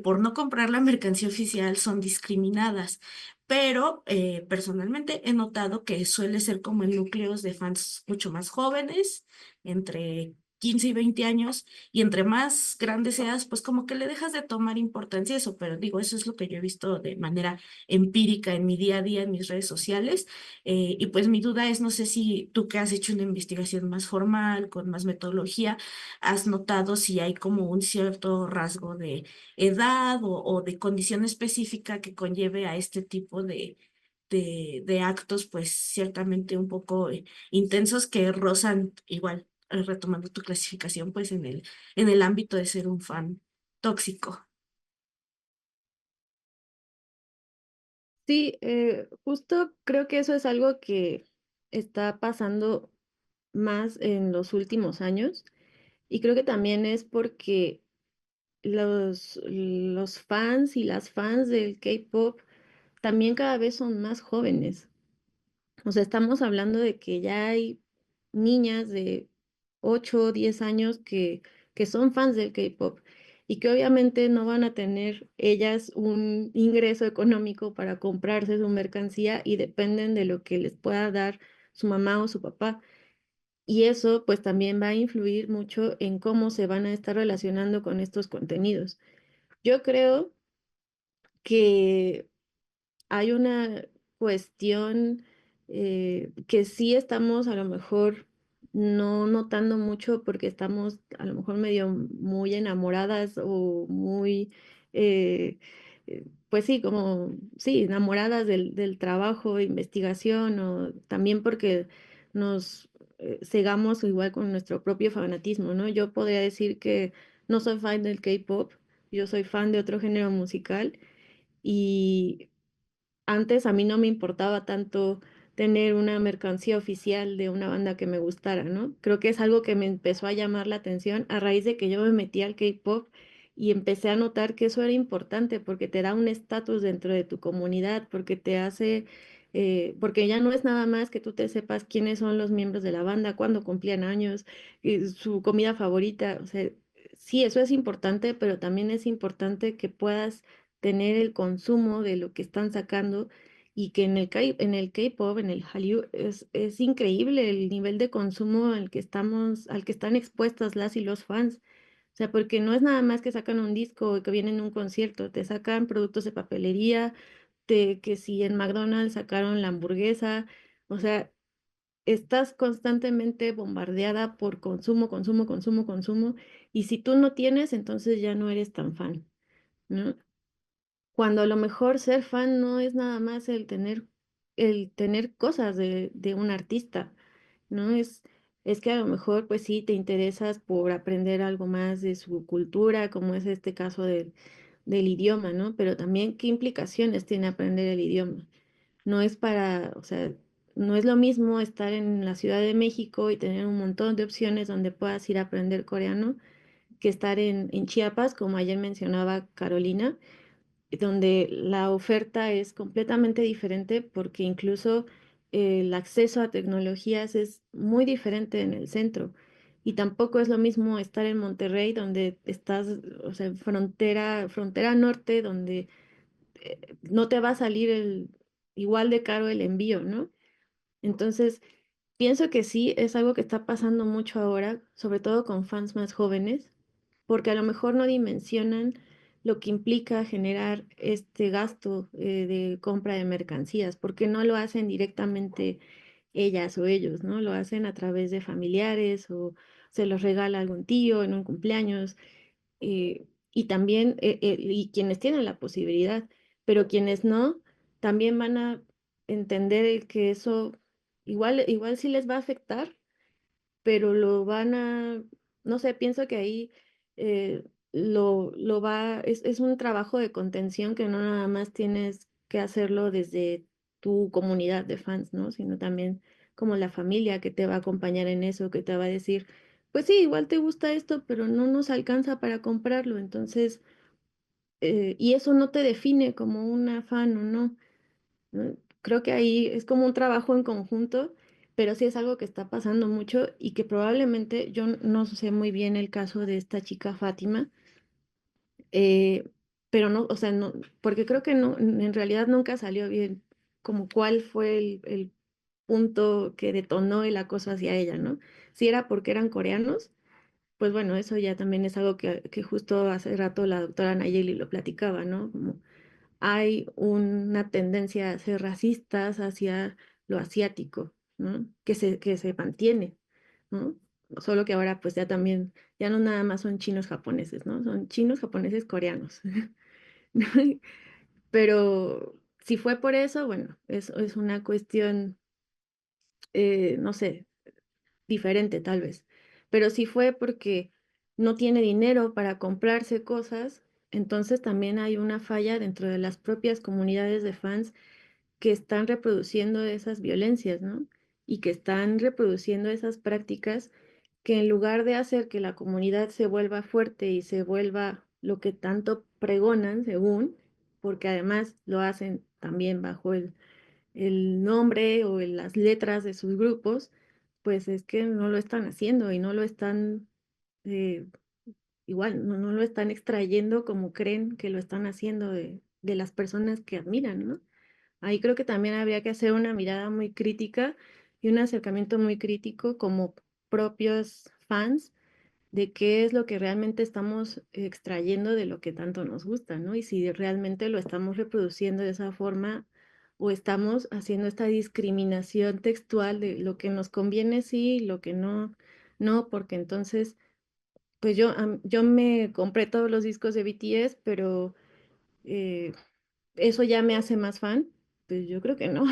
por no comprar la mercancía oficial son discriminadas. Pero personalmente he notado que suele ser como en núcleos de fans mucho más jóvenes, entre 15 y 20 años, y entre más grande seas, pues como que le dejas de tomar importancia a eso, pero digo, eso es lo que yo he visto de manera empírica en mi día a día en mis redes sociales. Y pues mi duda es, no sé si tú que has hecho una investigación más formal, con más metodología, has notado si hay como un cierto rasgo de edad o de condición específica que conlleve a este tipo de actos, pues ciertamente un poco intensos que rozan igual, retomando tu clasificación, pues en el ámbito de ser un fan tóxico. Sí, justo creo que eso es algo que está pasando más en los últimos años y creo que también es porque los fans y las fans del K-pop también cada vez son más jóvenes. O sea, estamos hablando de que ya hay niñas de 8 o 10 años que son fans del K-pop y que obviamente no van a tener ellas un ingreso económico para comprarse su mercancía y dependen de lo que les pueda dar su mamá o su papá. Y eso pues también va a influir mucho en cómo se van a estar relacionando con estos contenidos. Yo creo que hay una cuestión que sí estamos a lo mejor no notando mucho porque estamos a lo mejor medio muy enamoradas o muy, pues sí, como, sí, enamoradas del trabajo, investigación o también porque nos cegamos igual con nuestro propio fanatismo, ¿no? Yo podría decir que no soy fan del K-pop, yo soy fan de otro género musical y antes a mí no me importaba tanto tener una mercancía oficial de una banda que me gustara, ¿no? Creo que es algo que me empezó a llamar la atención a raíz de que yo me metí al K-pop y empecé a notar que eso era importante porque te da un estatus dentro de tu comunidad, porque te hace, porque ya no es nada más que tú te sepas quiénes son los miembros de la banda, cuándo cumplían años, su comida favorita, o sea, sí, eso es importante, pero también es importante que puedas tener el consumo de lo que están sacando y que en el K-pop, en el Hallyu, es increíble el nivel de consumo al que están expuestas las y los fans. O sea, porque no es nada más que sacan un disco o que vienen en un concierto, te sacan productos de papelería, que si en McDonald's sacaron la hamburguesa, o sea, estás constantemente bombardeada por consumo, consumo, consumo, consumo, y si tú no tienes, entonces ya no eres tan fan, ¿no? Cuando a lo mejor ser fan no es nada más el tener cosas de un artista, ¿no? Es que a lo mejor, pues sí, te interesas por aprender algo más de su cultura, como es este caso del idioma, ¿no? Pero también qué implicaciones tiene aprender el idioma. No es para, o sea, no es lo mismo estar en la Ciudad de México y tener un montón de opciones donde puedas ir a aprender coreano que estar en Chiapas, como ayer mencionaba Carolina donde la oferta es completamente diferente porque incluso el acceso a tecnologías es muy diferente en el centro. Y tampoco es lo mismo estar en Monterrey, donde estás, o sea, en frontera norte, donde no te va a salir igual de caro el envío, ¿no? Entonces, pienso que sí, es algo que está pasando mucho ahora, sobre todo con fans más jóvenes, porque a lo mejor no dimensionan lo que implica generar este gasto de compra de mercancías, porque no lo hacen directamente ellas o ellos, ¿no? Lo hacen a través de familiares o se los regala algún tío en un cumpleaños y también, y quienes tienen la posibilidad, pero quienes no, también van a entender que eso igual sí les va a afectar, pero lo van a, no sé, pienso que ahí eh, es un trabajo de contención que no nada más tienes que hacerlo desde tu comunidad de fans, ¿no? Sino también como la familia que te va a acompañar en eso, que te va a decir, pues sí, igual te gusta esto, pero no nos alcanza para comprarlo, entonces, y eso no te define como una fan o no. ¿No? Creo que ahí es como un trabajo en conjunto, pero sí es algo que está pasando mucho y que probablemente yo no sé muy bien el caso de esta chica Fátima, pero no, o sea, no, porque creo que no, en realidad nunca salió bien como cuál fue el punto que detonó el acoso hacia ella, ¿no? Si era porque eran coreanos pues bueno, eso ya también es algo que justo hace rato la doctora Nayeli lo platicaba, ¿no? Como hay una tendencia a ser racistas hacia lo asiático, ¿no? Que se mantiene, ¿no? Solo que ahora pues ya también, ya no nada más son chinos japoneses, ¿no? Son chinos japoneses coreanos. ¿No? Pero si fue por eso, bueno, es una cuestión, no sé, diferente tal vez. Pero si fue porque no tiene dinero para comprarse cosas, entonces también hay una falla dentro de las propias comunidades de fans que están reproduciendo esas violencias, ¿no? Y que están reproduciendo esas prácticas que en lugar de hacer que la comunidad se vuelva fuerte y se vuelva lo que tanto pregonan, según, porque además lo hacen también bajo el nombre o las letras de sus grupos, pues es que no lo están haciendo y no lo están, eh, igual, no lo están extrayendo como creen que lo están haciendo de las personas que admiran, ¿no? Ahí creo que también habría que hacer una mirada muy crítica y un acercamiento muy crítico como propios fans de qué es lo que realmente estamos extrayendo de lo que tanto nos gusta, ¿no? Y si realmente lo estamos reproduciendo de esa forma o estamos haciendo esta discriminación textual de lo que nos conviene sí y lo que no, no, porque entonces, pues yo me compré todos los discos de BTS, pero eh, eso ya me hace más fan. Pues yo creo que no.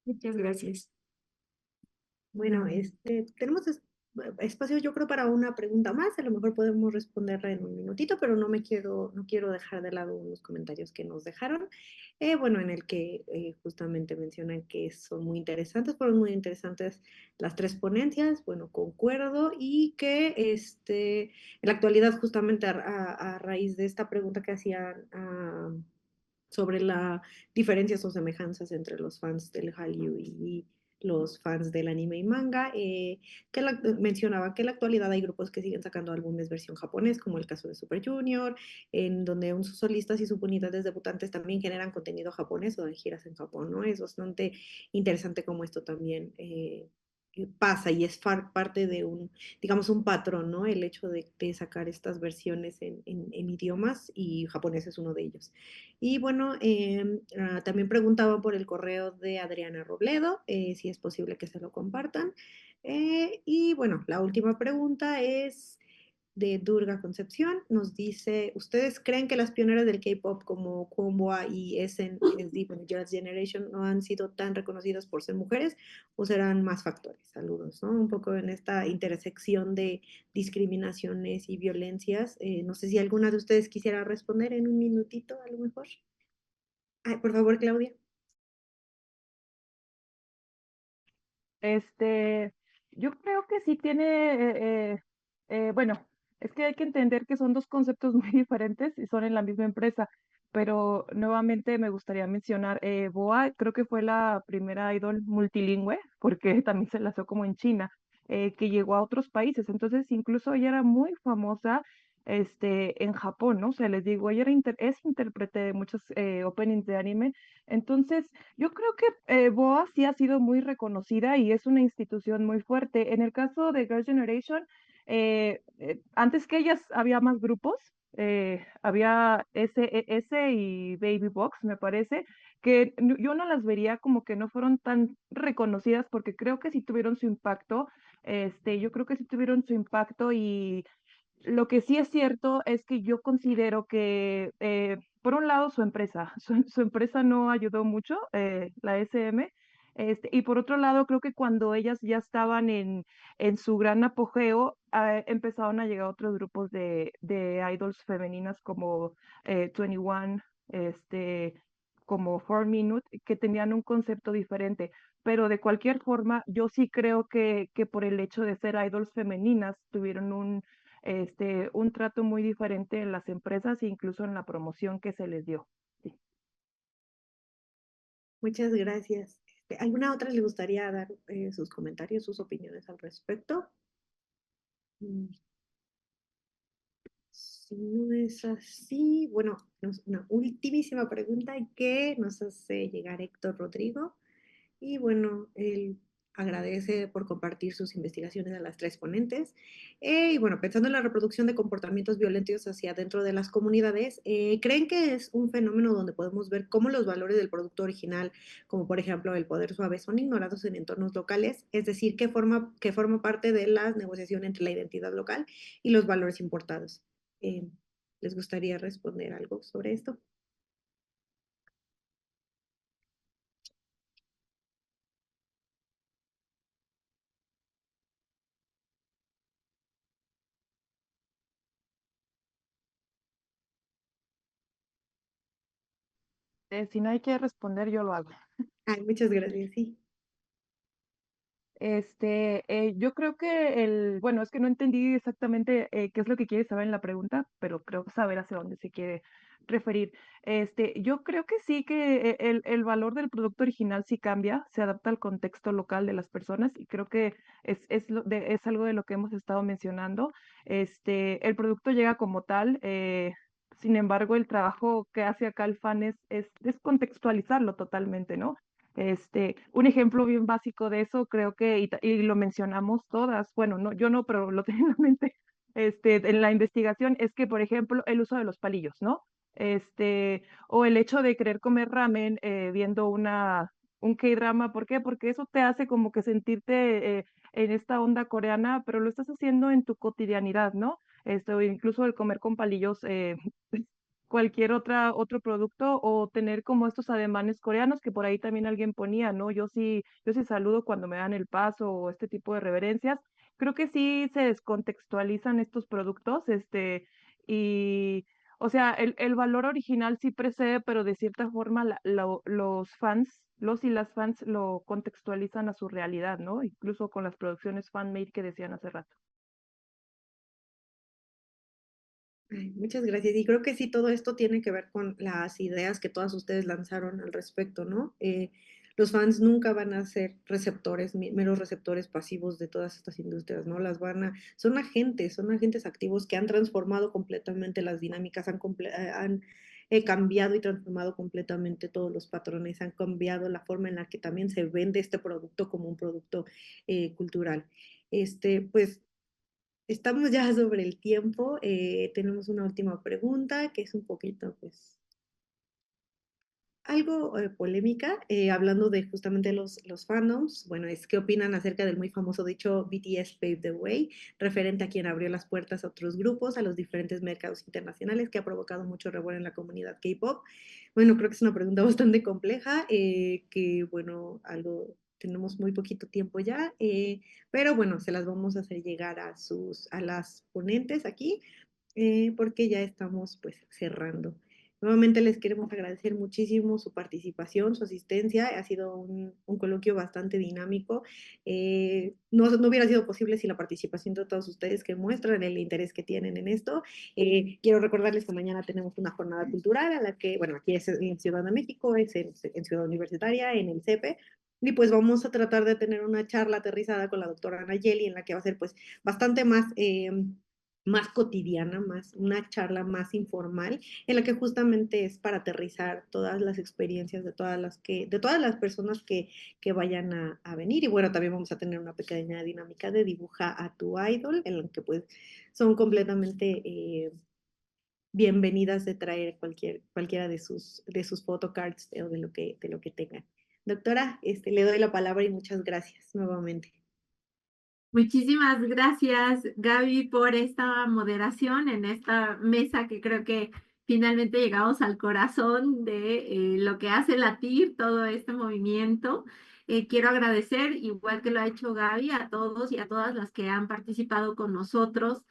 Muchas gracias. Bueno, tenemos espacio, yo creo, para una pregunta más. A lo mejor podemos responderla en un minutito, pero no quiero dejar de lado unos comentarios que nos dejaron. Bueno, en el que justamente mencionan que son muy interesantes, fueron muy interesantes las tres ponencias. Bueno, concuerdo y que en la actualidad, justamente a raíz de esta pregunta que hacían sobre las diferencias o semejanzas entre los fans del Hallyu y los fans del anime y manga, mencionaba que en la actualidad hay grupos que siguen sacando álbumes versión japonés, como el caso de Super Junior, en donde sus solistas y sus unidades debutantes también generan contenido japonés o dan giras en Japón, ¿no? Es bastante interesante cómo esto también pasa y es parte de digamos, un patrón, ¿no? El hecho de sacar estas versiones en idiomas y japonés es uno de ellos. Y bueno, también preguntaban por el correo de Adriana Robledo, si es posible que se lo compartan. Y bueno, la última pregunta es de Durga Concepción. Nos dice, ¿ustedes creen que las pioneras del K-pop como Kwonboa y SNSD, bueno, Girls' Generation, no han sido tan reconocidas por ser mujeres o serán más factores? Saludos, ¿no? Un poco en esta intersección de discriminaciones y violencias. No sé si alguna de ustedes quisiera responder en un minutito, a lo mejor. Ay, por favor, Claudia. Este, yo creo que sí tiene, bueno, es que hay que entender que son dos conceptos muy diferentes y son en la misma empresa, pero nuevamente me gustaría mencionar, Boa creo que fue la primera idol multilingüe, porque también se lanzó como en China, que llegó a otros países, entonces incluso ella era muy famosa. En Japón, ¿no? O sea, les digo, ella es intérprete de muchos openings de anime, entonces yo creo que BoA sí ha sido muy reconocida y es una institución muy fuerte. En el caso de Girl Generation, antes que ellas había más grupos, había S y Baby Box, me parece, que yo no las vería como que no fueron tan reconocidas porque creo que sí tuvieron su impacto. Yo creo que sí tuvieron su impacto y lo que sí es cierto es que yo considero que, por un lado, su empresa, su empresa no ayudó mucho, la SM, y por otro lado, creo que cuando ellas ya estaban en su gran apogeo, empezaron a llegar otros grupos de idols femeninas como 21, como 4 Minute, que tenían un concepto diferente. Pero de cualquier forma, yo sí creo que por el hecho de ser idols femeninas, tuvieron un trato muy diferente en las empresas e incluso en la promoción que se les dio. Sí. Muchas gracias. ¿Alguna otra le gustaría dar sus comentarios, sus opiniones al respecto? Mm, Si no es así, bueno, una ultimísima pregunta que nos hace llegar Héctor Rodrigo. Y bueno, él agradece por compartir sus investigaciones a las 3 ponentes. Y bueno, pensando en la reproducción de comportamientos violentos hacia dentro de las comunidades, ¿creen que es un fenómeno donde podemos ver cómo los valores del producto original, como por ejemplo el poder suave, son ignorados en entornos locales? Es decir, que forma parte de la negociación entre la identidad local y los valores importados. Eh, ¿Les gustaría responder algo sobre esto? Si no hay que responder, yo lo hago. Ay, muchas gracias, sí. Yo creo que bueno, es que no entendí exactamente qué es lo que quiere saber en la pregunta, pero creo saber hacia dónde se quiere referir. Yo creo que sí que el valor del producto original sí cambia, se adapta al contexto local de las personas y creo que es algo de lo que hemos estado mencionando. El producto llega como tal, sin embargo, el trabajo que hace acá el FAN es contextualizarlo totalmente, ¿no? Un ejemplo bien básico de eso, creo que, y lo mencionamos todas, bueno, no, yo no, pero lo tengo en la mente, en la investigación, es que, por ejemplo, el uso de los palillos, ¿no? O el hecho de querer comer ramen viendo un K-drama, ¿por qué? Porque eso te hace como que sentirte en esta onda coreana, pero lo estás haciendo en tu cotidianidad, ¿no? O incluso el comer con palillos, cualquier otro producto o tener como estos ademanes coreanos que por ahí también alguien ponía, ¿no? Yo sí saludo cuando me dan el paso o este tipo de reverencias. Creo que sí se descontextualizan estos productos, y, o sea, el valor original sí precede, pero de cierta forma los fans, los y las fans lo contextualizan a su realidad, ¿no? Incluso con las producciones fan-made que decían hace rato. Ay, muchas gracias. Y creo que sí, todo esto tiene que ver con las ideas que todas ustedes lanzaron al respecto, ¿no? Los fans nunca van a ser receptores, meros receptores pasivos de todas estas industrias, ¿no? Son agentes activos que han transformado completamente las dinámicas, han cambiado y transformado completamente todos los patrones, han cambiado la forma en la que también se vende este producto como un producto cultural. Pues estamos ya sobre el tiempo. Tenemos una última pregunta que es un poquito, pues, algo polémica, hablando de justamente los fandoms. Bueno, es qué opinan acerca del muy famoso dicho BTS Paved the Way, referente a quien abrió las puertas a otros grupos, a los diferentes mercados internacionales, que ha provocado mucho revuelo en la comunidad K-pop. Bueno, creo que es una pregunta bastante compleja, que bueno, algo tenemos muy poquito tiempo ya, pero bueno, se las vamos a hacer llegar a las ponentes aquí, porque ya estamos pues cerrando. Nuevamente les queremos agradecer muchísimo su participación, su asistencia. Ha sido un coloquio bastante dinámico. No hubiera sido posible sin la participación de todos ustedes que muestran el interés que tienen en esto. Quiero recordarles que mañana tenemos una jornada cultural a la que, bueno, aquí es en Ciudad de México, es en Ciudad Universitaria, en el CEPE. Y pues vamos a tratar de tener una charla aterrizada con la doctora Nayeli en la que va a ser pues bastante más cotidiana, una charla más informal, en la que justamente es para aterrizar todas las experiencias de todas las personas que vayan a venir. Y bueno, también vamos a tener una pequeña dinámica de dibuja a tu idol, en la que pues son completamente bienvenidas de traer cualquiera de sus photocards o de lo que tengan. Doctora, le doy la palabra y muchas gracias nuevamente. Muchísimas gracias, Gaby, por esta moderación en esta mesa que creo que finalmente llegamos al corazón de lo que hace latir todo este movimiento. Quiero agradecer, igual que lo ha hecho Gaby, a todos y a todas las que han participado con nosotros.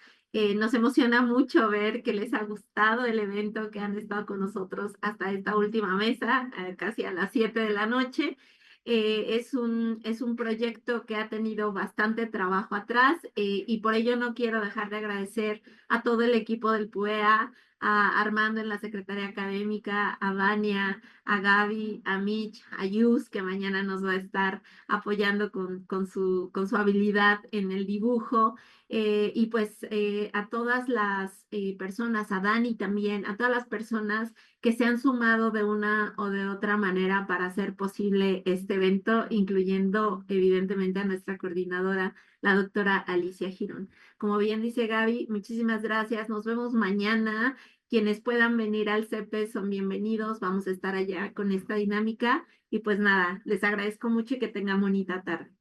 Nos emociona mucho ver que les ha gustado el evento, que han estado con nosotros hasta esta última mesa, casi a las 7 de la noche. Es un proyecto que ha tenido bastante trabajo atrás, y por ello no quiero dejar de agradecer a todo el equipo del PUEA, a Armando en la Secretaría Académica, a Vania, a Gaby, a Mitch, a Yus, que mañana nos va a estar apoyando con su habilidad en el dibujo, y pues a todas las personas, a Dani también, a todas las personas que se han sumado de una o de otra manera para hacer posible este evento, incluyendo evidentemente a nuestra coordinadora, la doctora Alicia Girón. Como bien dice Gaby, muchísimas gracias. Nos vemos mañana. Quienes puedan venir al CEPE son bienvenidos. Vamos a estar allá con esta dinámica. Y pues nada, les agradezco mucho y que tengan bonita tarde.